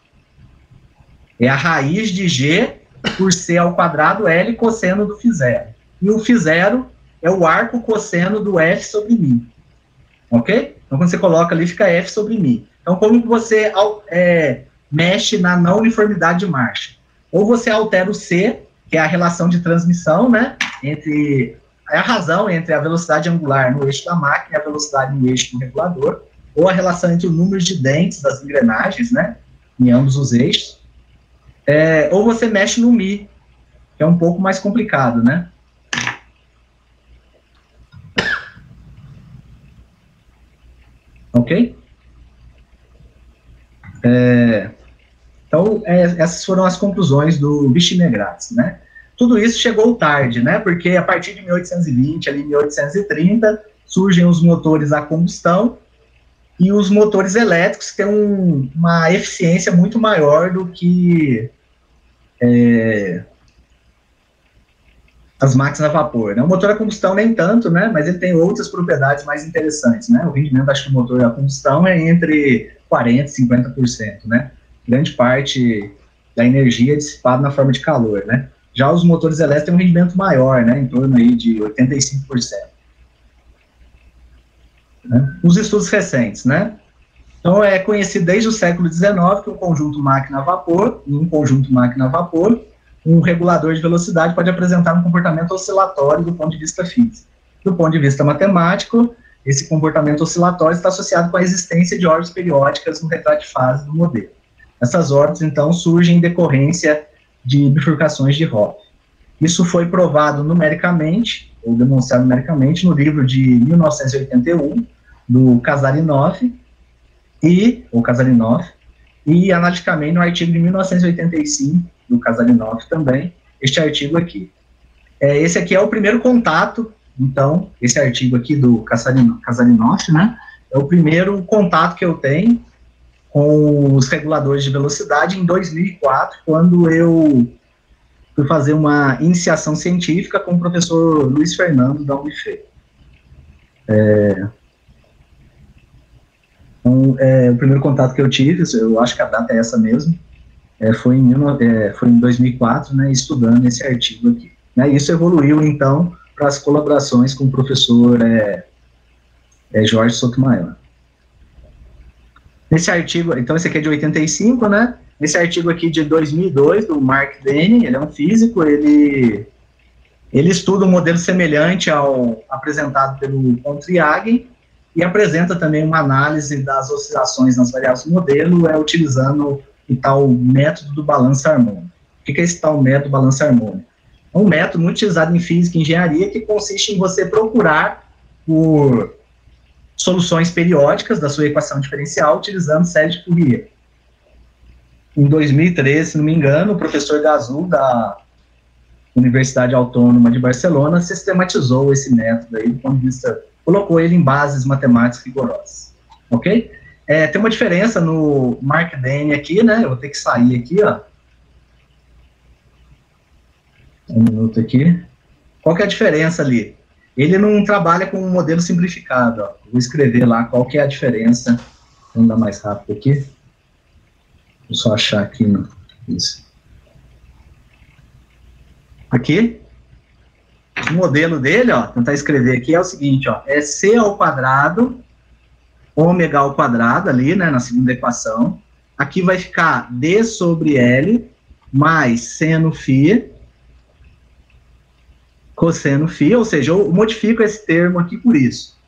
B: É a raiz de G por C ao quadrado L cosseno do φ0. E o φ0 é o arco cosseno do F sobre μ. Ok? Então, quando você coloca ali, fica F sobre μ. Então, como que você mexe na não uniformidade de marcha? Ou você altera o C, que é a relação de transmissão, né? É a razão entre a velocidade angular no eixo da máquina e a velocidade no eixo do regulador, ou a relação entre o número de dentes das engrenagens, né? Em ambos os eixos. Ou você mexe no μ, que é um pouco mais complicado, né? Ok? Então, essas foram as conclusões do Vichty-Negrácia, né? Tudo isso chegou tarde, né? Porque a partir de 1820, ali 1830, surgem os motores a combustão e os motores elétricos têm uma eficiência muito maior do que as máquinas a vapor, né? O motor a combustão nem tanto, né? Mas ele tem outras propriedades mais interessantes, né? O rendimento, acho que, do motor a combustão é entre 40% e 50%, né? Grande parte da energia é dissipada na forma de calor, né? Já os motores elétricos têm um rendimento maior, né? Em torno aí de 85%. Né? Os estudos recentes, né? Então, é conhecido desde o século XIX que um conjunto máquina a vapor, e um conjunto máquina a vapor, um regulador de velocidade pode apresentar um comportamento oscilatório do ponto de vista físico. Do ponto de vista matemático, esse comportamento oscilatório está associado com a existência de órbitas periódicas no retrato de fase do modelo. Essas órbitas, então, surgem em decorrência de bifurcações de Hopf. Isso foi provado numericamente, ou demonstrado numericamente, no livro de 1981, do Kazarinov, e analiticamente no artigo de 1985, do Kazarinov também, este artigo aqui. Esse aqui é o primeiro contato, então, esse artigo aqui do Kazarinov, né, é o primeiro contato que eu tenho com os reguladores de velocidade em 2004, quando eu fui fazer uma iniciação científica com o professor Luiz Fernando da Unifei. Então, o primeiro contato que eu tive, eu acho que a data é essa mesmo, foi em 2004, né, estudando esse artigo aqui. Né, isso evoluiu, então, para as colaborações com o professor Jorge Sotomayor. Nesse artigo, então esse aqui é de 85, né? Nesse artigo aqui de 2002, do Mark Denny, ele é um físico, ele estuda um modelo semelhante ao apresentado pelo Pontryagin e apresenta também uma análise das oscilações nas variáveis do modelo, utilizando o tal método do balanço harmônico. O que é esse tal método do balanço harmônico? É um método muito utilizado em física e engenharia que consiste em você procurar por soluções periódicas da sua equação diferencial utilizando série de Fourier. Em 2013, se não me engano, o professor Gazul, da Universidade Autônoma de Barcelona, sistematizou esse método aí, do ponto de vista, colocou ele em bases matemáticas rigorosas. Ok? Tem uma diferença no Mark Denny aqui, né? Eu vou ter que sair aqui, ó. Um minuto aqui. Qual que é a diferença ali? Ele não trabalha com um modelo simplificado, ó. Vou escrever lá qual que é a diferença. Vamos andar mais rápido aqui. Vou só achar aqui. Isso. Aqui. O modelo dele, ó, tentar escrever aqui, é o seguinte, ó. É C ao quadrado, ômega ao quadrado ali, né, na segunda equação. Aqui vai ficar D sobre L mais seno φ, cosseno φ, ou seja, eu modifico esse termo aqui por isso.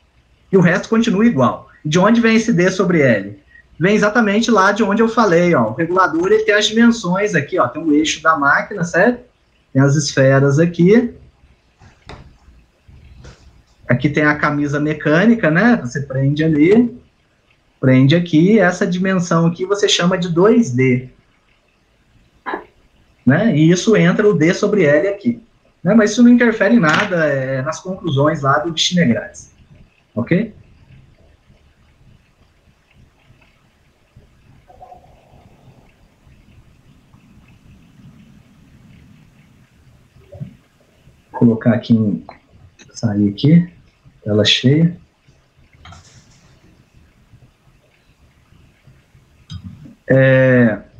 B: E o resto continua igual. De onde vem esse D sobre L? vem exatamente lá de onde eu falei, ó. O regulador, ele tem as dimensões aqui, ó. Tem o eixo da máquina, certo? Tem as esferas aqui. Aqui tem a camisa mecânica, né? Você prende ali, prende aqui. Essa dimensão aqui você chama de 2D. Né? E isso entra o D sobre L aqui. Né? Mas isso não interfere em nada nas conclusões lá do Vishnegrátis. Ok? Vou colocar aqui, sair aqui, tela cheia.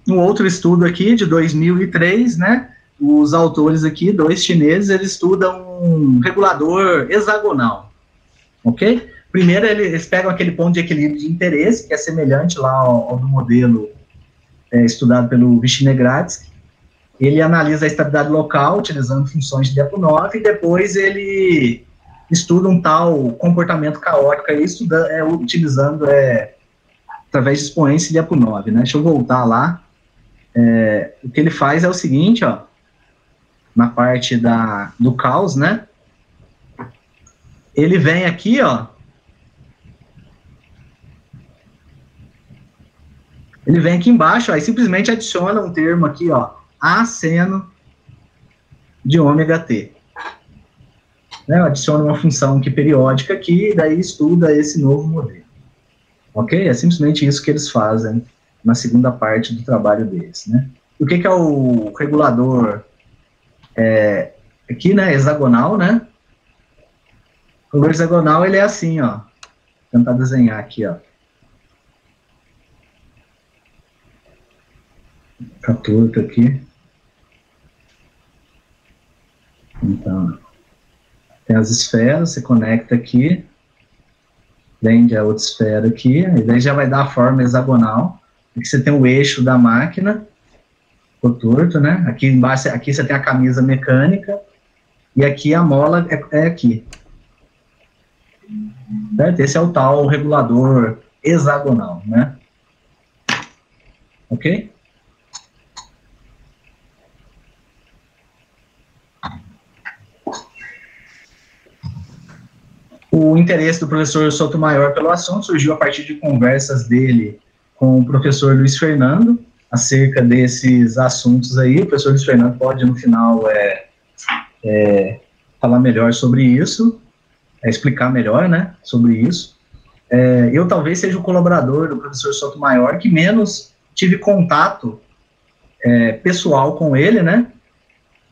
B: Um outro estudo aqui, de 2003, né? Os autores aqui, 2 chineses, eles estudam um regulador hexagonal, ok? Primeiro, eles pegam aquele ponto de equilíbrio de interesse, que é semelhante lá ao do modelo estudado pelo Vishnegrátis. Ele analisa a estabilidade local, utilizando funções de Lyapunov, e depois ele estuda um tal comportamento caótico, aí, utilizando através de expoência de Lyapunov, né? Deixa eu voltar lá. O que ele faz é o seguinte, ó, na parte do caos, né? Ele vem aqui, ó. Ele vem aqui embaixo, ó, e simplesmente adiciona um termo aqui, ó, A seno de ômega t. Né? Adiciona uma função aqui periódica aqui, e daí estuda esse novo modelo. Ok? É simplesmente isso que eles fazem na segunda parte do trabalho deles, né? O que é o regulador aqui, né, hexagonal, né? O regulador hexagonal, ele é assim, ó. Vou tentar desenhar aqui, ó. Tá torto aqui. Então, tem as esferas, você conecta aqui, prende a outra esfera aqui, e daí já vai dar a forma hexagonal. Aqui você tem o eixo da máquina, o torto, né? Aqui embaixo, aqui você tem a camisa mecânica, e aqui a mola é aqui. Certo? Esse é o tal regulador hexagonal, né? Ok? O interesse do professor Sotomayor pelo assunto surgiu a partir de conversas dele com o professor Luiz Fernando, acerca desses assuntos aí. O professor Luiz Fernando pode, no final, falar melhor sobre isso, explicar melhor, né, sobre isso. Eu talvez seja o colaborador do professor Sotomayor que menos tive contato pessoal com ele, né?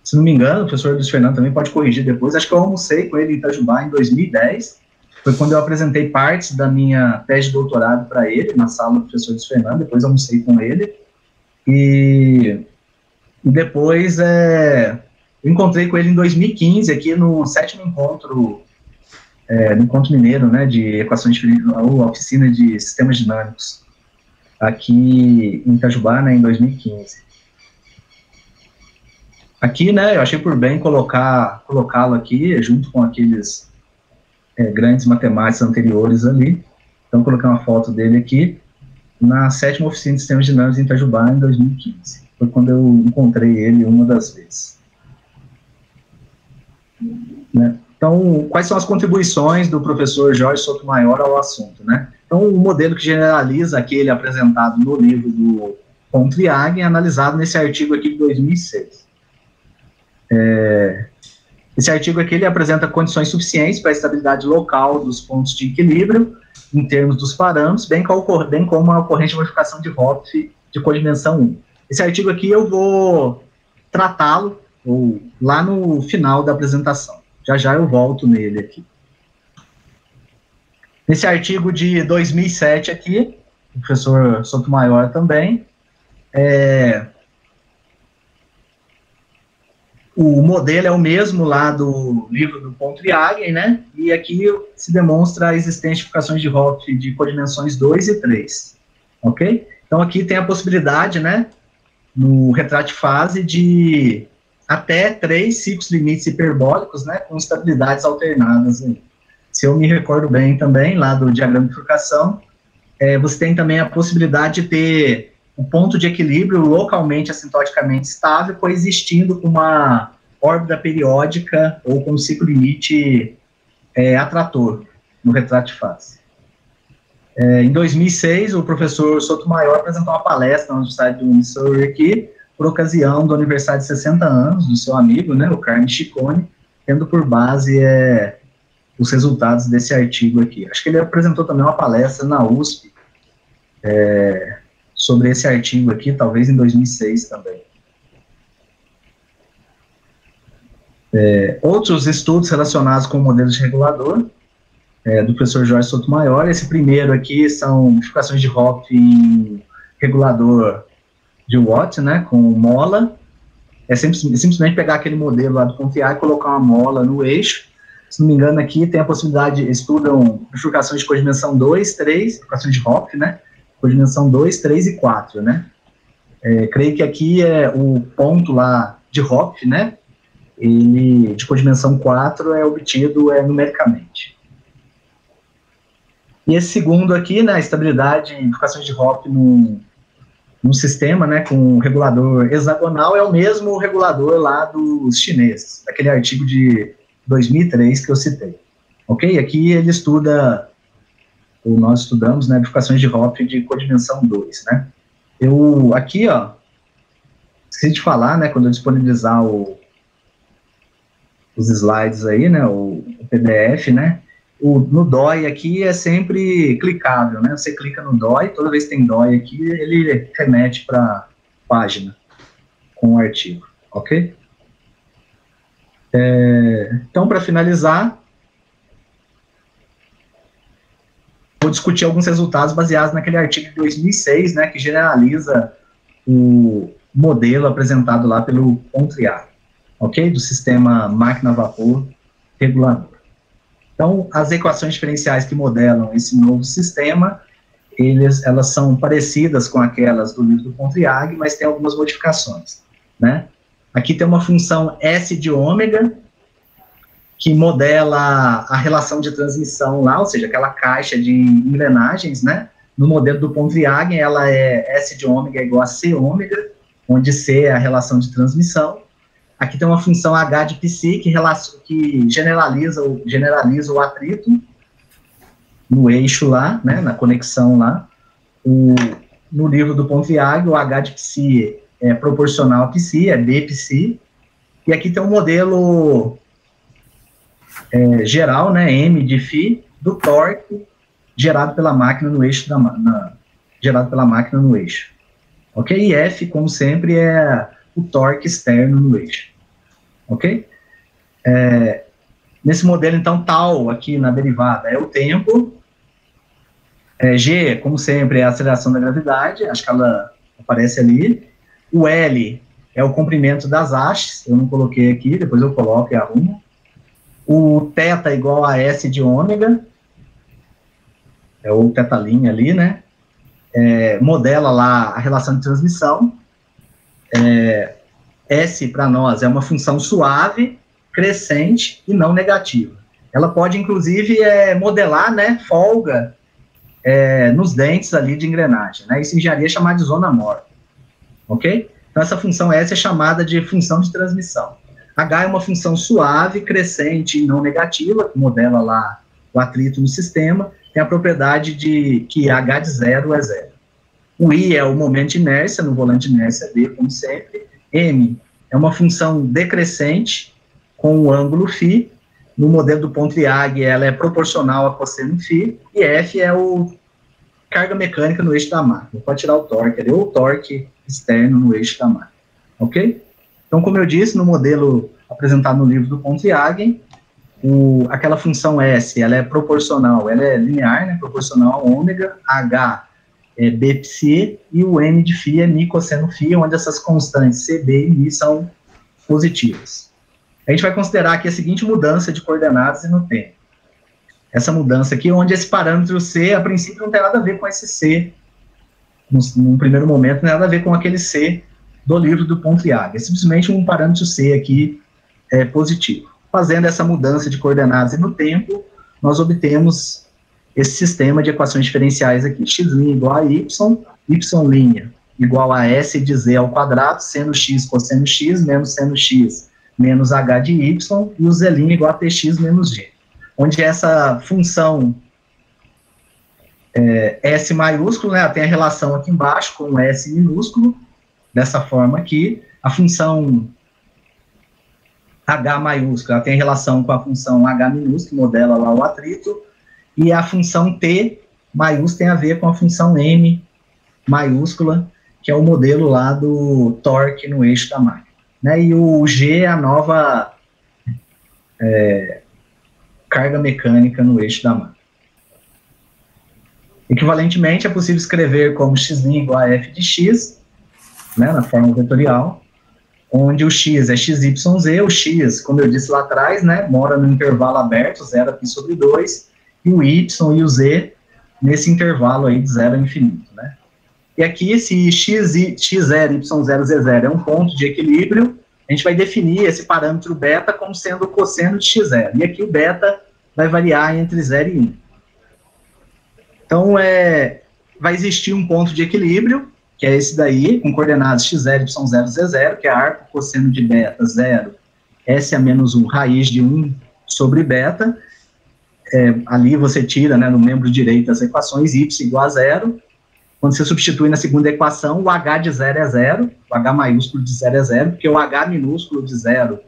B: Se não me engano, o professor Luiz Fernando também pode corrigir depois, acho que eu almocei com ele em Itajubá em 2010, foi quando eu apresentei partes da minha tese de doutorado para ele, na sala do professor Luiz Fernando, depois almocei com ele, e depois eu encontrei com ele em 2015, aqui no 7º encontro, no Encontro Mineiro, né, de equações diferentes, ou oficina de sistemas dinâmicos, aqui em Itajubá, né, em 2015. Aqui, né, eu achei por bem colocá-lo aqui, junto com aqueles grandes matemáticos anteriores ali. Então, coloquei uma foto dele aqui, na 7ª oficina de sistemas dinâmicos em Itajubá, em 2015. Foi quando eu encontrei ele uma das vezes. Né? Então, quais são as contribuições do professor Jorge Sotomayor ao assunto, né? Então, o modelo que generaliza aquele apresentado no livro do Pontryagin é analisado nesse artigo aqui de 2006. Esse artigo aqui ele apresenta condições suficientes para a estabilidade local dos pontos de equilíbrio, em termos dos parâmetros, bem como a ocorrência de modificação de Hopf de codimensão 1. Esse artigo aqui eu vou tratá-lo lá no final da apresentação. Já eu volto nele aqui. Nesse artigo de 2007 aqui, o professor Sotomayor também, o modelo é o mesmo lá do livro do Pontryagin, né? E aqui se demonstra a existência de equações de Hopf de codimensões 2 e 3, ok? Então aqui tem a possibilidade, né, no retrato de fase de até 3 ciclos limites hiperbólicos, né, com estabilidades alternadas aí. Se eu me recordo bem também, lá do diagrama de bifurcação, você tem também a possibilidade de ter um ponto de equilíbrio localmente assintoticamente estável coexistindo com uma órbita periódica ou com um ciclo limite atrator no retrato de face. Em 2006, o professor Sotomayor apresentou uma palestra na Universidade do Missouri aqui, por ocasião do aniversário de 60 anos do seu amigo, né, o Carme Ciccone, tendo por base os resultados desse artigo aqui. Acho que ele apresentou também uma palestra na USP sobre esse artigo aqui, talvez em 2006 também. Outros estudos relacionados com modelos de regulador, do professor Jorge Sotomayor. Esse primeiro aqui são modificações de Hopf em regulador de Watt, né, com mola. Simplesmente pegar aquele modelo lá do Pontiac e colocar uma mola no eixo. Se não me engano, aqui tem a possibilidade, estudam bifurcações de codimensão 2, 3, bifurcações de Hopf, né, codimensão 2, 3 e 4, né. Creio que aqui o ponto lá de Hopf, né, ele, de codimensão 4, é obtido numericamente. E esse segundo aqui, né, a estabilidade em bifurcações de Hopf num sistema, né, com um regulador hexagonal, é o mesmo regulador lá dos chineses, daquele artigo de 2003 que eu citei. Ok? Aqui ele estuda, ou nós estudamos, né, bifurcações de Hopf de codimensão 2, né. Eu, aqui, ó, esqueci de falar, né, quando eu disponibilizar os slides aí, né, o PDF, né, no DOI aqui é sempre clicável, né? Você clica no DOI, toda vez que tem DOI aqui, ele remete para a página com o artigo, ok? Então, para finalizar, vou discutir alguns resultados baseados naquele artigo de 2006, né, que generaliza o modelo apresentado lá pelo Pontriac, ok? Do sistema máquina a vapor regulador. Então, as equações diferenciais que modelam esse novo sistema, elas são parecidas com aquelas do livro do Pontriac, mas tem algumas modificações, né? Aqui tem uma função S de ômega, que modela a relação de transmissão lá, ou seja, aquela caixa de engrenagens, né? No modelo do Pontriac, ela é S de ômega igual a C ômega, onde C é a relação de transmissão. Aqui tem uma função H de psi que generaliza o atrito no eixo lá, né, na conexão lá. No livro do Pontriac, o H de psi é proporcional a psi, é B psi. E aqui tem um modelo geral, né, M de φ, do torque gerado pela máquina no eixo Ok? E F, como sempre, é o torque externo no eixo. Ok? Nesse modelo, então, tal, aqui na derivada, é o tempo. G, como sempre, é a aceleração da gravidade, acho que ela aparece ali. O L é o comprimento das hastes, eu não coloquei aqui, depois eu coloco e arrumo. O θ é igual a S de ômega, é o θ' ali, né? Modela lá a relação de transmissão. S, para nós, é uma função suave, crescente e não negativa. Ela pode, inclusive, modelar, né, folga nos dentes ali de engrenagem, né? Isso em engenharia é chamado de zona morta, ok? Então, essa função S é chamada de função de transmissão. H é uma função suave, crescente e não negativa, que modela lá o atrito no sistema, tem a propriedade de que H de zero é zero. O I é o momento de inércia, no volante de inércia D, como sempre. M é uma função decrescente com o ângulo φ. No modelo do Pontriac, ela é proporcional a cosseno φ. E F é o carga mecânica no eixo da máquina. Pode tirar o torque ali, ou o torque externo no eixo da máquina. Ok? Então, como eu disse, no modelo apresentado no livro do Pontriac, aquela função S, ela é proporcional, ela é linear, né, proporcional a ômega, H é B psi, e o M de φ é mi cosseno φ, onde essas constantes C, B e mi são positivas. A gente vai considerar aqui a seguinte mudança de coordenadas e no tempo. Essa mudança aqui, onde esse parâmetro C, a princípio, não tem nada a ver com esse C, num primeiro momento, não tem nada a ver com aquele C do livro do Pontriac. É simplesmente um parâmetro C aqui positivo. Fazendo essa mudança de coordenadas e no tempo, nós obtemos esse sistema de equações diferenciais aqui. X' igual a y, y' igual a s de z ao quadrado, seno x cosseno x, menos seno x, menos h de y, e o z' igual a px menos g. Onde essa função S maiúsculo, né, tem a relação aqui embaixo com S minúsculo, dessa forma aqui. A função H maiúsculo, ela tem relação com a função H minúsculo, modela lá o atrito, e a função T maiúsculo tem a ver com a função M maiúscula, que é o modelo lá do torque no eixo da máquina, né? E o G é a nova carga mecânica no eixo da máquina. Equivalentemente, é possível escrever como x' igual a f de x, né, na forma vetorial, onde o x é xyz, o x, como eu disse lá atrás, né, mora no intervalo aberto, 0 a π/2, e o y e o z nesse intervalo aí de 0 a infinito, né. E aqui, se x0, y0, z0 é um ponto de equilíbrio, a gente vai definir esse parâmetro beta como sendo o cosseno de x0, e aqui o beta vai variar entre 0 e 1. Então, vai existir um ponto de equilíbrio, que é esse daí, com coordenadas x0, y0, z0, que é arco cosseno de beta 0, S a menos 1, raiz de 1 sobre beta. Ali você tira, né, no membro direito as equações y igual a 0. Quando você substitui na segunda equação, o h de 0 é 0, o h maiúsculo de 0 é 0, porque o h minúsculo de 0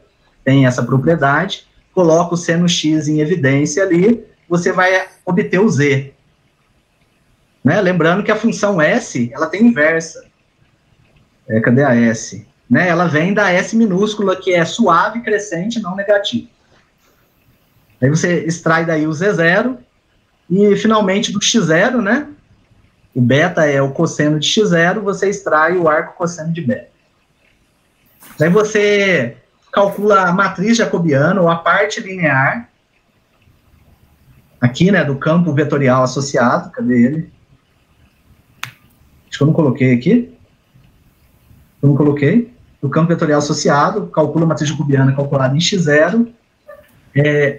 B: tem essa propriedade. Coloca o seno x em evidência ali, você vai obter o z. Né? Lembrando que a função S, ela tem inversa. Cadê a S? Né? Ela vem da S minúscula, que é suave, crescente, não negativo. Aí você extrai daí o Z0, e finalmente do X0, né? O beta é o cosseno de X0, você extrai o arco cosseno de beta. Aí você calcula a matriz jacobiana, ou a parte linear, aqui, né, do campo vetorial associado, cadê ele? Acho que eu não coloquei aqui. Eu não coloquei. O campo vetorial associado, calcula a matriz jacobiana calculada em x0,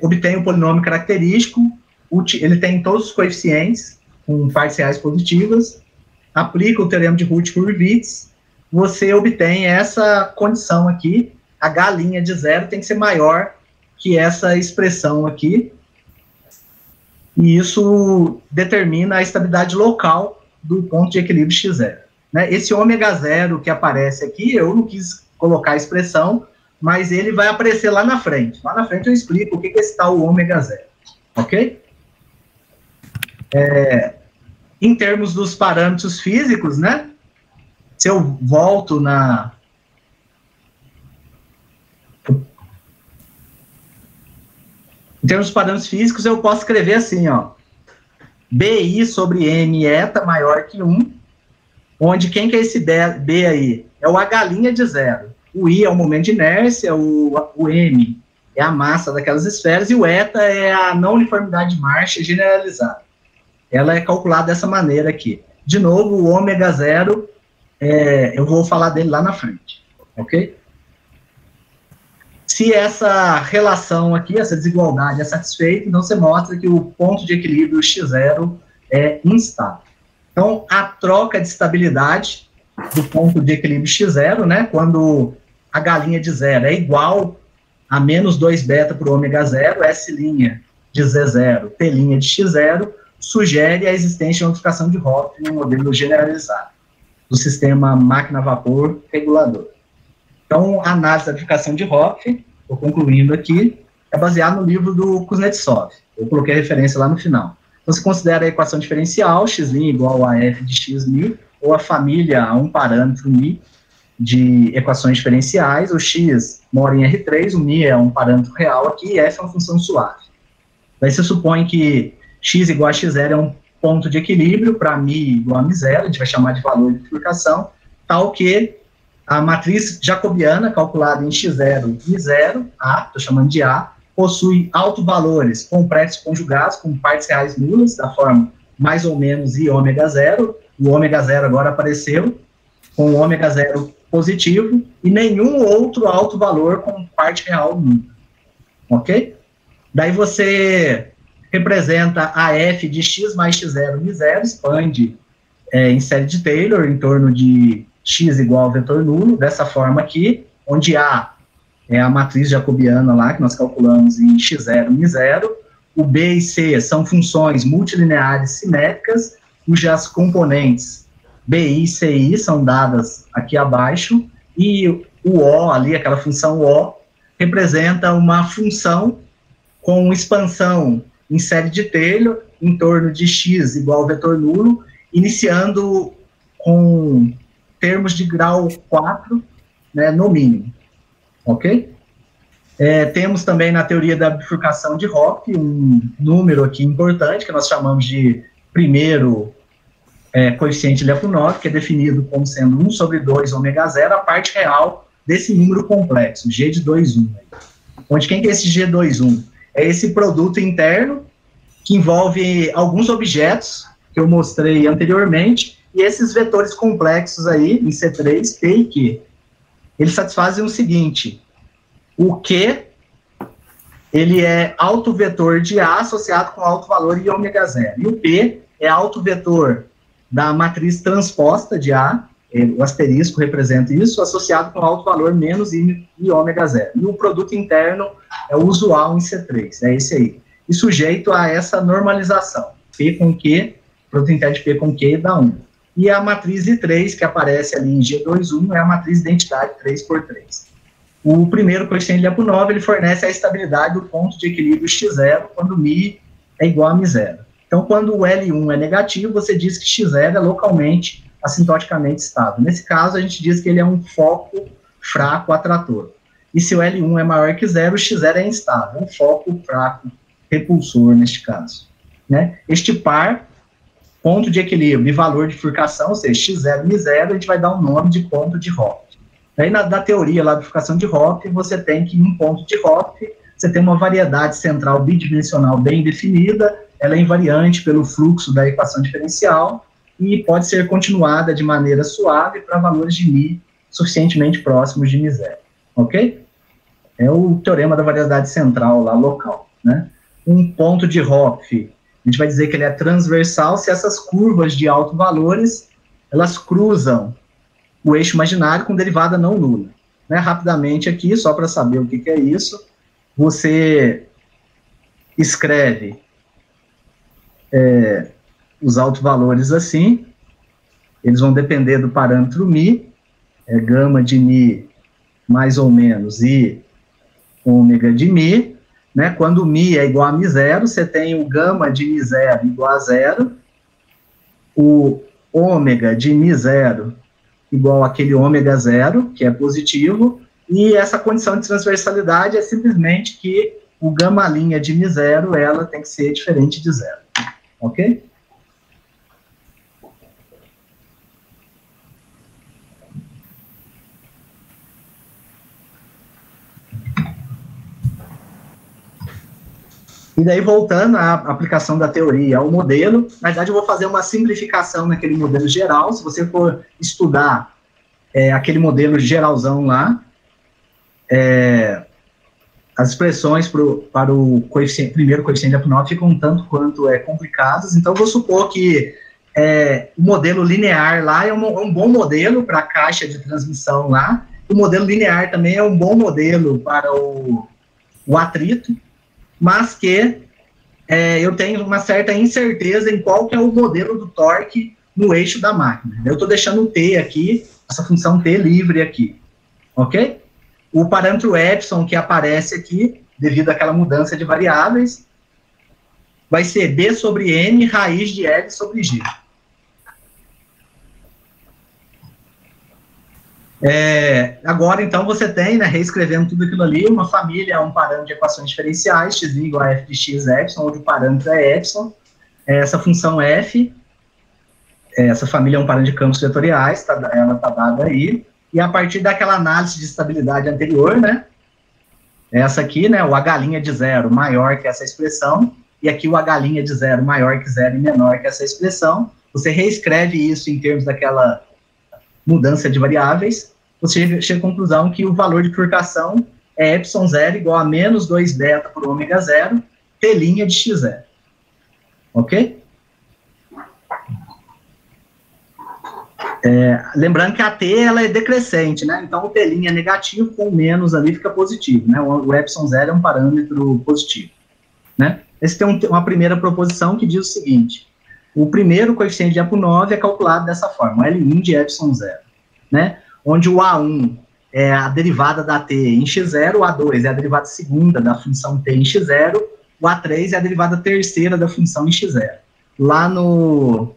B: obtém o polinômio característico, ele tem todos os coeficientes, com partes reais positivas, aplica o teorema de Hurwitz, você obtém essa condição aqui, h' de 0 tem que ser maior que essa expressão aqui, e isso determina a estabilidade local do ponto de equilíbrio x0. Né? Esse ômega 0 que aparece aqui, eu não quis colocar a expressão, mas ele vai aparecer lá na frente. Lá na frente eu explico o que é esse tal ômega 0. Ok? Em termos dos parâmetros físicos, né? Se eu volto na... Em termos dos parâmetros físicos, eu posso escrever assim, ó. BI sobre M eta maior que 1, onde quem que é esse B aí? É o H' de 0. O I é o momento de inércia, o M é a massa daquelas esferas, e o eta é a não uniformidade de marcha generalizada. Ela é calculada dessa maneira aqui. De novo, o ômega 0, eu vou falar dele lá na frente, ok? Se essa relação aqui, essa desigualdade é satisfeita, então você mostra que o ponto de equilíbrio x0 é instável. Então, a troca de estabilidade do ponto de equilíbrio x0, né, quando h' de 0 é igual a menos 2 beta por ômega 0, S' de Z0, T' de x0, sugere a existência de notificação de Hopf no modelo generalizado do sistema máquina-vapor regulador. Então, a análise da notificação de Hopf, estou concluindo aqui, é baseada no livro do Kuznetsov. Eu coloquei a referência lá no final. Então, se considera a equação diferencial, x' igual a f de x', ou a família a um parâmetro μ de equações diferenciais, o x mora em R3, o μ é um parâmetro real aqui, e f é uma função suave. Daí você supõe que x igual a x0 é um ponto de equilíbrio para μ igual a μ0, a gente vai chamar de valor de bifurcação, tal que a matriz jacobiana, calculada em x0 e 0, A, estou chamando de A, possui autovalores com prédios conjugados, com partes reais nulas, da forma mais ou menos I ômega 0, o ômega 0 agora apareceu, com o ômega 0 positivo, e nenhum outro autovalor com parte real nula. Ok? Daí você representa a F de x mais x0, mi0, expande em série de Taylor em torno de x igual ao vetor nulo, dessa forma aqui, onde A é a matriz jacobiana lá, que nós calculamos em x0, mi0, o B e C são funções multilineares simétricas, cujas componentes BI e CI são dadas aqui abaixo, e o O ali, aquela função O, representa uma função com expansão em série de Taylor, em torno de x igual ao vetor nulo, iniciando com termos de grau 4, né, no mínimo. Ok? Temos também na teoria da bifurcação de Hopf um número aqui importante, que nós chamamos de primeiro coeficiente Lyapunov, que é definido como sendo 1 sobre 2 ômega zero, a parte real desse número complexo, G de 2,1. Onde quem que é esse G2,1? É esse produto interno que envolve alguns objetos que eu mostrei anteriormente, e esses vetores complexos aí, em C3, P e Q. Eles satisfazem o seguinte: o Q, ele é autovetor de A associado com alto valor em ômega zero. E o P é autovetor da matriz transposta de A, o asterisco representa isso, associado com alto valor menos I ômega zero. E o produto interno é o usual em C3, é esse aí. E sujeito a essa normalização. P com Q, produto interno de P com Q dá 1. E a matriz I3, que aparece ali em G2,1, é a matriz de identidade 3×3. O primeiro coeficiente Lyapunov, ele fornece a estabilidade do ponto de equilíbrio x0, quando μ é igual a μ0. Então, quando o L1 é negativo, você diz que x0 é localmente, assintoticamente estável. Nesse caso, a gente diz que ele é um foco fraco atrator. E se o L1 é maior que zero, o x0 é instável, um foco fraco repulsor, neste caso. Né? Este par, ponto de equilíbrio e valor de bifurcação, ou seja, x0 e μ0, a gente vai dar o nome de ponto de Hopf. Aí, na teoria lá da bifurcação de Hopf, você tem que, em um ponto de Hopf, você tem uma variedade central bidimensional bem definida, ela é invariante pelo fluxo da equação diferencial e pode ser continuada de maneira suave para valores de μ suficientemente próximos de μ0, ok? É o teorema da variedade central lá, local, né? Um ponto de Hopf, a gente vai dizer que ele é transversal se essas curvas de alto valores, elas cruzam o eixo imaginário com derivada não nula. Né? Rapidamente aqui, só para saber o que é isso, você escreve os altos valores assim, eles vão depender do parâmetro μ, gama de μ mais ou menos e ômega de μ, né? Quando μ é igual a μ0, você tem o gama de μ0 igual a 0, o ômega de μ0 igual àquele ômega zero, que é positivo, e essa condição de transversalidade é simplesmente que o gama' de μ0, ela tem que ser diferente de zero, ok? E daí, voltando à aplicação da teoria ao modelo, na verdade, eu vou fazer uma simplificação naquele modelo geral. Se você for estudar aquele modelo geralzão lá, as expressões para o primeiro coeficiente Lyapunov ficam um tanto quanto complicadas. Então, vou supor que o modelo linear lá é um bom modelo para a caixa de transmissão lá. O modelo linear também é um bom modelo para o atrito, mas que eu tenho uma certa incerteza em qual que é o modelo do torque no eixo da máquina. Eu estou deixando o T aqui, essa função T livre aqui, ok? O parâmetro epsilon que aparece aqui, devido àquela mudança de variáveis, vai ser B sobre N raiz de L sobre G. Agora, então, você tem, né, reescrevendo tudo aquilo ali, uma família, um parâmetro de equações diferenciais, x igual a f de x epsilon, onde o parâmetro é epsilon, essa função f, essa família é um parâmetro de campos vetoriais, ela está dada aí, e a partir daquela análise de estabilidade anterior, né, essa aqui, né, o h' de zero maior que essa expressão, e aqui o h' de zero maior que zero e menor que essa expressão, você reescreve isso em termos daquela mudança de variáveis, você chega à conclusão que o valor de bifurcação é epsilon zero igual a menos 2 beta por ômega zero, T' de x0, ok? Lembrando que a T ela é decrescente, né? Então o T' é negativo, com menos ali fica positivo, né? O epsilon zero é um parâmetro positivo, né? Esse tem uma primeira proposição que diz o seguinte: o primeiro coeficiente de EPO9 é calculado dessa forma, L1 de epsilon zero, né? Onde o A1 é a derivada da T em x0, o A2 é a derivada segunda da função T em x0, o A3 é a derivada terceira da função em x0. Lá no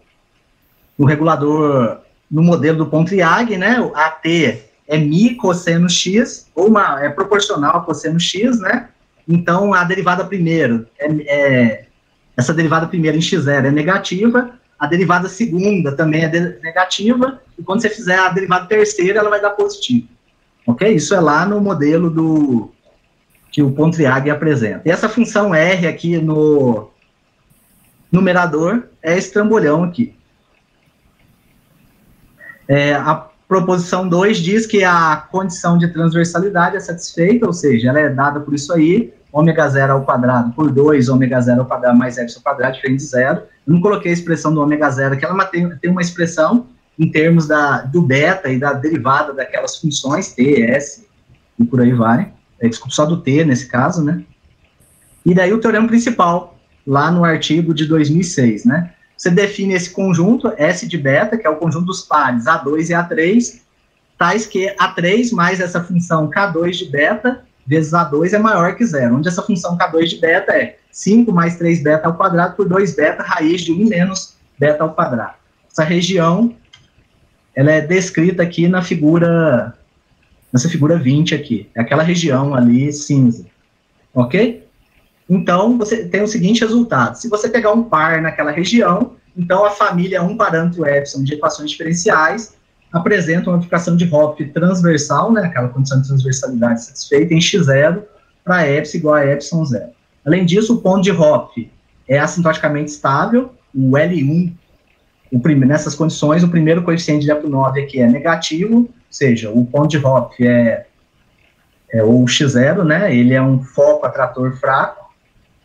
B: regulador, no modelo do Pontryagin, né, a T é mi cosseno x, ou é proporcional a cosseno x, né? Então, a derivada primeira, essa derivada primeira em x0 é negativa, a derivada segunda também é negativa, e quando você fizer a derivada terceira, ela vai dar positivo. Ok? Isso é lá no modelo que o Pontryagin apresenta. E essa função R aqui no numerador é esse trambolhão aqui. A proposição 2 diz que a condição de transversalidade é satisfeita, ou seja, ela é dada por isso aí, ômega zero ao quadrado por 2, ômega zero ao quadrado mais epsilon ao quadrado, diferente de zero. Eu não coloquei a expressão do ômega zero, que ela tem uma expressão em termos do beta e da derivada daquelas funções, T, S, e por aí vai. Desculpa, só do T nesse caso, né? E daí o teorema principal, lá no artigo de 2006, né? Você define esse conjunto, S de beta, que é o conjunto dos pares A2 e A3, tais que A3 mais essa função K2 de beta vezes A2 é maior que zero, onde essa função K2 de beta é 5 mais 3 beta ao quadrado por 2 beta, raiz de 1 menos beta ao quadrado. Essa região, ela é descrita aqui nessa figura 20 aqui, é aquela região ali cinza, ok? Então, você tem o seguinte resultado: se você pegar um par naquela região, então a família 1 parâmetro epsilon de equações diferenciais apresenta uma aplicação de Hopf transversal, né, aquela condição de transversalidade satisfeita, em x0 para epsilon igual a epsilon zero. Além disso, o ponto de Hopf é assintoticamente estável, o L1, nessas condições, o primeiro coeficiente de EPO9 aqui é negativo, ou seja, o ponto de Hopf é o x0, né, ele é um foco atrator fraco.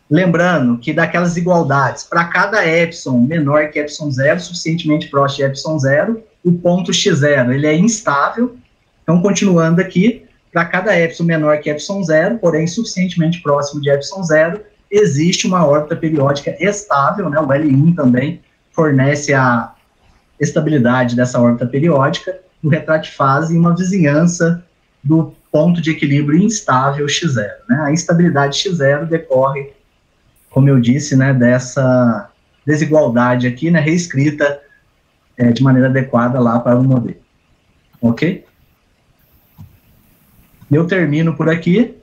B: Lembrando que daquelas igualdades, para cada epsilon menor que epsilon zero, suficientemente próximo de epsilon zero, o ponto x0 ele é instável. Então, continuando aqui, para cada epsilon menor que epsilon zero, porém suficientemente próximo de epsilon zero, existe uma órbita periódica estável, né? O L1 também fornece a estabilidade dessa órbita periódica, no retrato de fase e uma vizinhança do ponto de equilíbrio instável x0. Né? A instabilidade x0 decorre, como eu disse, né, dessa desigualdade aqui, né, reescrita de maneira adequada lá para o modelo. Ok? Eu termino por aqui.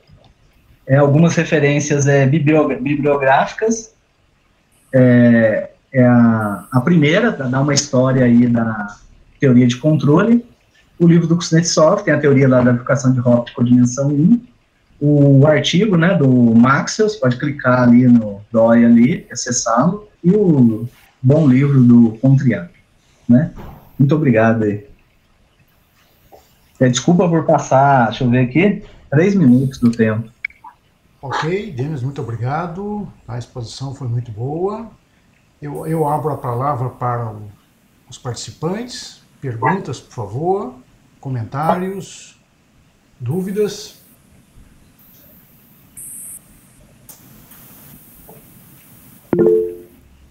B: Algumas referências bibliográficas. A primeira, para dar uma história aí da teoria de controle. O livro do Kuznetsov, tem a teoria lá da aplicação de Hopf com dimensão 1. O artigo, né, do Maxwell, você pode clicar ali no DOI ali, acessá-lo, e o bom livro do Pontryagin, né? Muito obrigado aí. Desculpa por passar, deixa eu ver aqui, 3 minutos do tempo.
A: Ok, Denis, muito obrigado. A exposição foi muito boa. Eu abro a palavra para os participantes. Perguntas, por favor, comentários, dúvidas.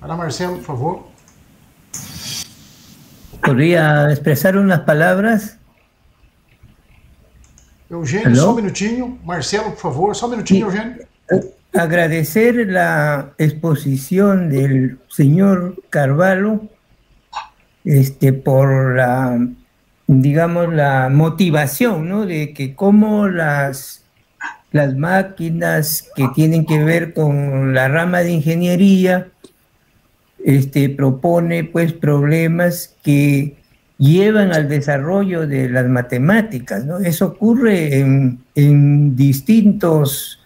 A: Para Marcelo, por favor.
C: ¿Podría expresar unas palabras?
A: Eugênio, só um minutinho. Marcelo, por favor, só um minutinho, Eugênio.
C: Agradecer la exposición del señor Carvalho por la, digamos, la motivación, ¿no? De que cómo las máquinas que tienen que ver con la rama de ingeniería propone pues problemas que llevan al desarrollo de las matemáticas, ¿no? Eso ocurre en distintos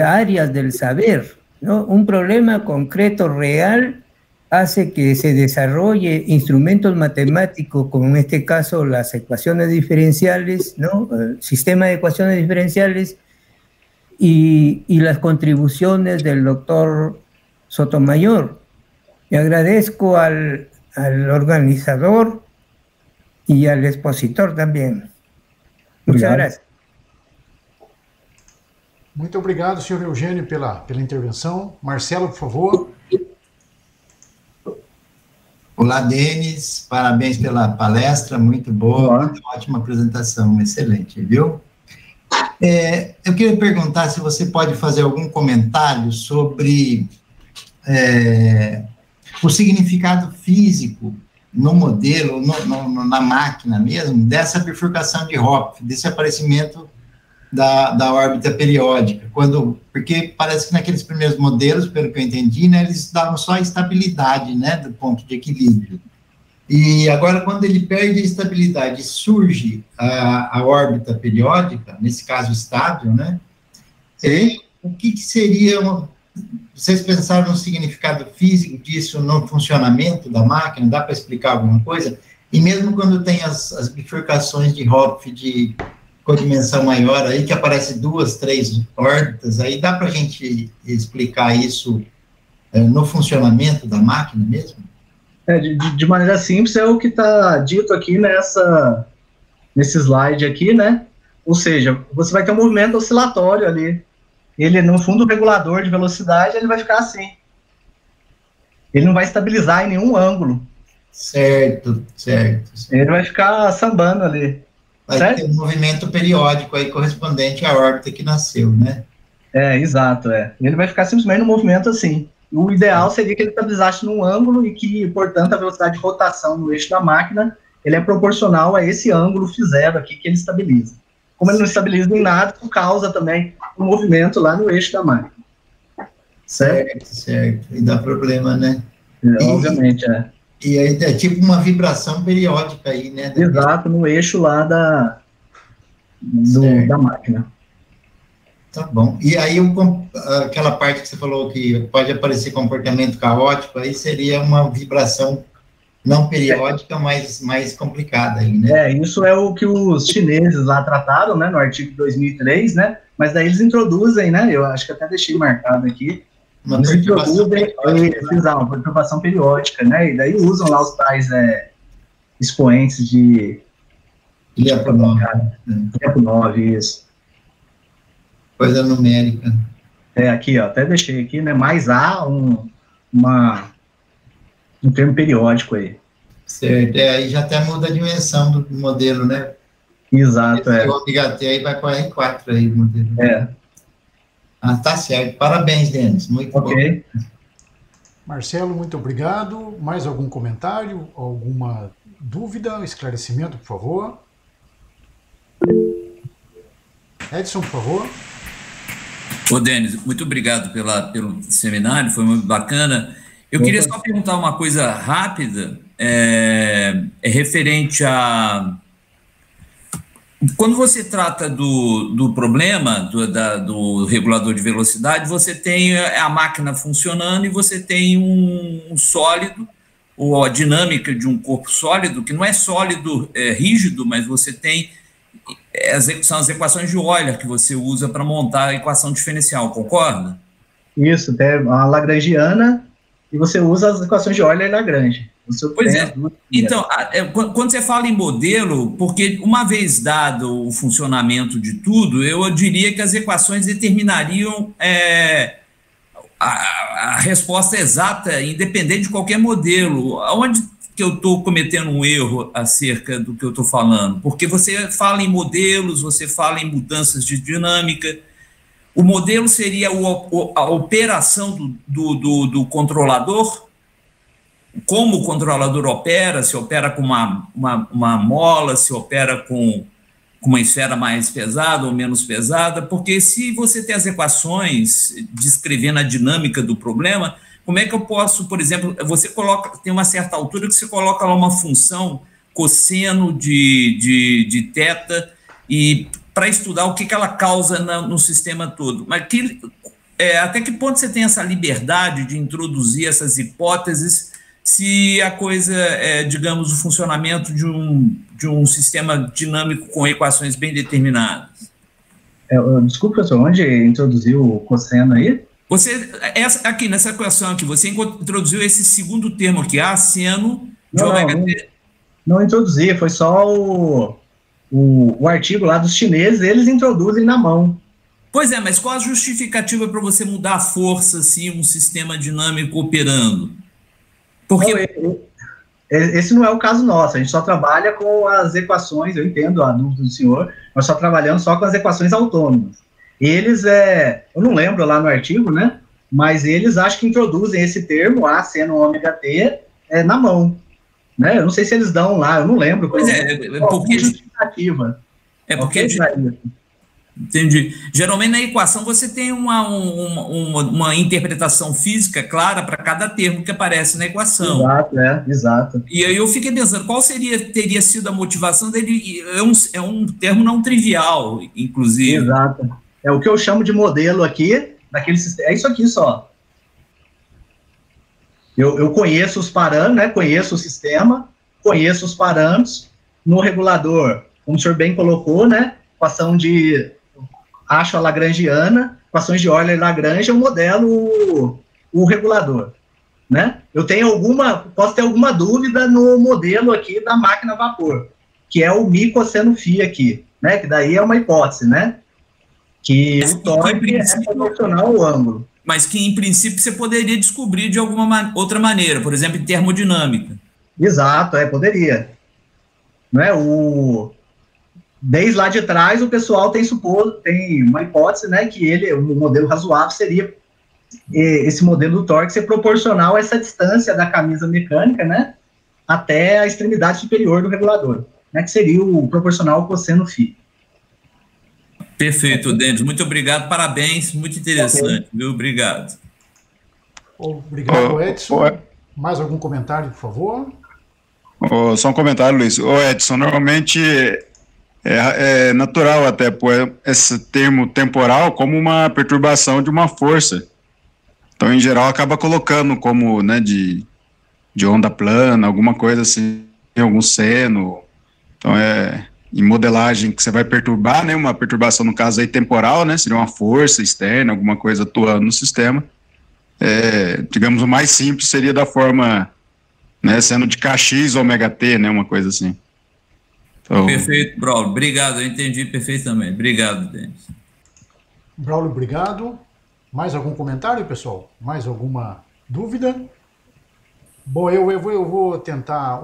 C: áreas del saber, ¿no? Un problema concreto real hace que se desarrolle instrumentos matemáticos, como en este caso las ecuaciones diferenciales, ¿no? El sistema de ecuaciones diferenciales y las contribuciones del doctor Sotomayor. Y agradezco al organizador y al expositor también. Muchas gracias.
A: Muito obrigado, senhor Eugênio, pela intervenção. Marcelo, por favor.
D: Olá, Denis. Parabéns pela palestra, muito boa, muito ótima apresentação, excelente, viu? Eu queria perguntar se você pode fazer algum comentário sobre o significado físico no modelo, na máquina mesmo, dessa bifurcação de Hopf, desse aparecimento da órbita periódica, porque parece que naqueles primeiros modelos, pelo que eu entendi, né, eles davam só a estabilidade, né, do ponto de equilíbrio. E agora, quando ele perde a estabilidade, surge a órbita periódica, nesse caso estável, né, o que seria... Vocês pensaram no significado físico disso no funcionamento da máquina? Dá para explicar alguma coisa? E mesmo quando tem as bifurcações de Hopf com dimensão maior, aí que aparece 2, 3 órbitas, aí dá para a gente explicar isso no funcionamento da máquina mesmo?
B: De maneira simples, é o que está dito aqui nesse slide aqui, né? Ou seja, você vai ter um movimento oscilatório ali. Ele, no fundo, o regulador de velocidade, ele vai ficar assim. Ele não vai estabilizar em nenhum ângulo.
D: Certo.
B: Ele vai ficar sambando ali.
D: Vai ter um movimento periódico aí correspondente à órbita que nasceu, né?
B: Exato. Ele vai ficar simplesmente no movimento assim. O ideal seria que ele estabilizasse num ângulo e que, portanto, a velocidade de rotação no eixo da máquina, ele é proporcional a esse ângulo φ0 aqui que ele estabiliza. Como ele não estabiliza em nada, isso causa também um movimento lá no eixo da máquina.
D: Certo. E dá problema, né?
B: Obviamente,
D: E aí é tipo uma vibração periódica aí, né?
B: Exato, no eixo lá da máquina.
D: Tá bom. E aí aquela parte que você falou que pode aparecer comportamento caótico, aí seria uma vibração não periódica, mas mais complicada aí, né?
B: Isso é o que os chineses lá trataram, né, no artigo 2003, né, mas daí eles introduzem, né, eu acho que até deixei marcado aqui,
D: uma
B: perturbação periódica, né, e daí usam lá os tais expoentes de Lyapunov, isso.
D: Coisa numérica.
B: Aqui, ó, até deixei aqui, né, mais A, um termo periódico aí.
D: Certo, aí já até muda a dimensão do modelo, né?
B: Exato,
D: O ômega T aí vai para R4 aí o modelo. Tá certo. Parabéns, Denis. Muito bom.
A: Marcelo, muito obrigado. Mais algum comentário, alguma dúvida, esclarecimento, por favor? Edson, por favor.
E: Ô, Denis, muito obrigado pelo seminário, foi muito bacana. Eu queria só perguntar uma coisa rápida, referente a... Quando você trata do problema do regulador de velocidade, você tem a máquina funcionando e você tem um sólido, ou a dinâmica de um corpo sólido, que não é sólido rígido, mas você tem... são as equações de Euler que você usa para montar a equação diferencial, concorda?
B: Isso, tem a lagrangiana... E você usa as equações de Euler e Lagrange.
E: Pois é. Então, quando você fala em modelo, porque uma vez dado o funcionamento de tudo, eu diria que as equações determinariam a resposta exata, independente de qualquer modelo. Onde que eu estou cometendo um erro acerca do que eu estou falando? Porque você fala em modelos, você fala em mudanças de dinâmica. O modelo seria a operação do controlador, como o controlador opera, se opera com uma mola, se opera com uma esfera mais pesada ou menos pesada, porque se você tem as equações descrevendo a dinâmica do problema, como é que eu posso, por exemplo, tem uma certa altura que você coloca lá uma função cosseno de θ e para estudar o que ela causa no sistema todo. Mas até que ponto você tem essa liberdade de introduzir essas hipóteses se a coisa é, digamos, o funcionamento de um sistema dinâmico com equações bem determinadas?
B: Desculpa, professor, onde introduziu o cosseno aí?
E: Aqui nessa equação aqui, você introduziu esse segundo termo aqui, A seno de ômega t?
B: Não introduzi, foi só o artigo lá dos chineses, eles introduzem na mão.
E: Pois é, mas qual a justificativa para você mudar a força, assim, um sistema dinâmico operando? Porque...
B: Esse não é o caso nosso, a gente só trabalha com as equações, eu entendo a dúvida do senhor, nós só trabalhamos só com as equações autônomas. Eles, eu não lembro lá no artigo, né, mas eles acho que introduzem esse termo, A seno ômega t, na mão. Né? Eu não sei se eles dão lá, eu não lembro.
E: Pois porque...
B: justificativa.
E: Porque... Entendi. Geralmente na equação você tem uma interpretação física clara para cada termo que aparece na equação.
B: Exato, exato.
E: E aí eu fiquei pensando, qual teria sido a motivação dele? É um termo não trivial, inclusive.
B: Exato. É o que eu chamo de modelo aqui, daquele sistema. É isso aqui só. Eu conheço os parâmetros, né? Conheço o sistema, conheço os parâmetros. No regulador, como o senhor bem colocou, né? Equação de Lagrangiana, equações de Euler-Lagrange, eu modelo o regulador, né? Posso ter alguma dúvida no modelo aqui da máquina a vapor, que é o mi cosseno φ aqui, né? Que daí é uma hipótese, né? Que o torque é proporcional ao ângulo.
E: Mas que, em princípio, você poderia descobrir de alguma outra maneira, por exemplo, em termodinâmica.
B: Exato, poderia. Não é? Desde lá de trás, o pessoal tem uma hipótese, né, que o modelo razoável seria esse modelo do torque ser proporcional a essa distância da camisa mecânica, né, até a extremidade superior do regulador, né, que seria o proporcional ao cosseno φ.
E: Perfeito, Denis. Muito obrigado, parabéns, muito interessante, viu? Obrigado.
A: Obrigado, Edson. Mais algum comentário, por favor?
F: Só um comentário, Luiz. Edson, normalmente é natural até pôr esse termo temporal como uma perturbação de uma força. Então, em geral, acaba colocando como, né, de onda plana, alguma coisa assim, algum seno. Então, em modelagem que você vai perturbar, né, uma perturbação, no caso aí, temporal, né, seria uma força externa, alguma coisa atuando no sistema. Digamos, o mais simples seria da forma, né, sendo de kx ômega t, né, uma coisa assim. Então...
E: Perfeito, Braulio. Obrigado, eu entendi perfeitamente. Obrigado, Denis.
A: Braulio, obrigado. Mais algum comentário, pessoal? Mais alguma dúvida? Bom, eu vou tentar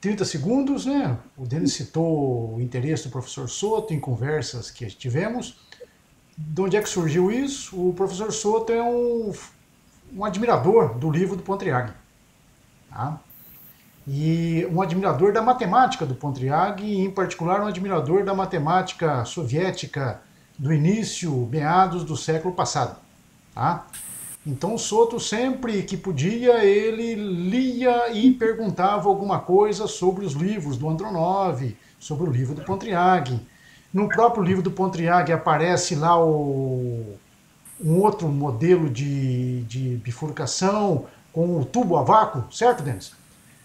A: 30 segundos, né? O Denis citou o interesse do professor Soto em conversas que tivemos. De onde é que surgiu isso? O professor Soto é um admirador do livro do Pontryagin, tá? E um admirador da matemática do Pontryagin, e em particular um admirador da matemática soviética do início, meados do século passado, tá? Então o Soto, sempre que podia, ele lia e perguntava alguma coisa sobre os livros do Andronov, sobre o livro do Pontryagin. No próprio livro do Pontryagin aparece lá um outro modelo de bifurcação com o tubo a vácuo, certo, Denis?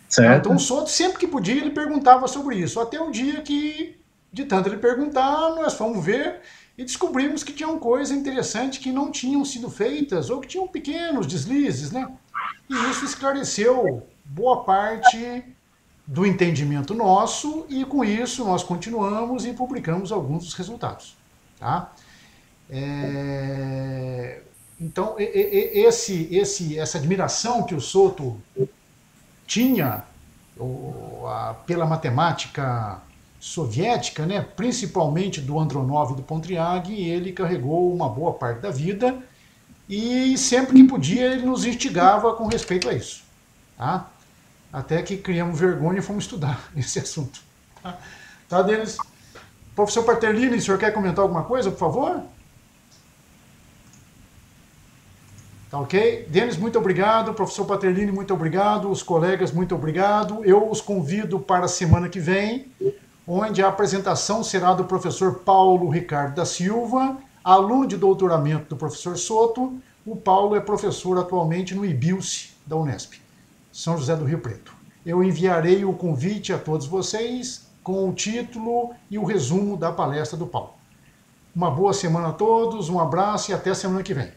B: Certo.
A: Então o Soto, sempre que podia, ele perguntava sobre isso, até um dia que, de tanto ele perguntar, nós fomos ver e descobrimos que tinham coisas interessantes que não tinham sido feitas, ou que tinham pequenos deslizes, né? E isso esclareceu boa parte do entendimento nosso, e com isso nós continuamos e publicamos alguns dos resultados, tá? Então, essa admiração que o Soto tinha pela matemática soviética, né, principalmente do Andronov e do Pontryagin, ele carregou uma boa parte da vida, e sempre que podia ele nos instigava com respeito a isso, tá? Até que criamos vergonha e fomos estudar esse assunto. Tá, Denis? Professor Paterlini, o senhor quer comentar alguma coisa, por favor? Tá ok? Denis, muito obrigado. Professor Paterlini, muito obrigado. Os colegas, muito obrigado. Eu os convido para a semana que vem, onde a apresentação será do professor Paulo Ricardo da Silva, aluno de doutoramento do professor Soto. O Paulo é professor atualmente no IBILSE da Unesp, São José do Rio Preto. Eu enviarei o convite a todos vocês com o título e o resumo da palestra do Paulo. Uma boa semana a todos, um abraço e até semana que vem.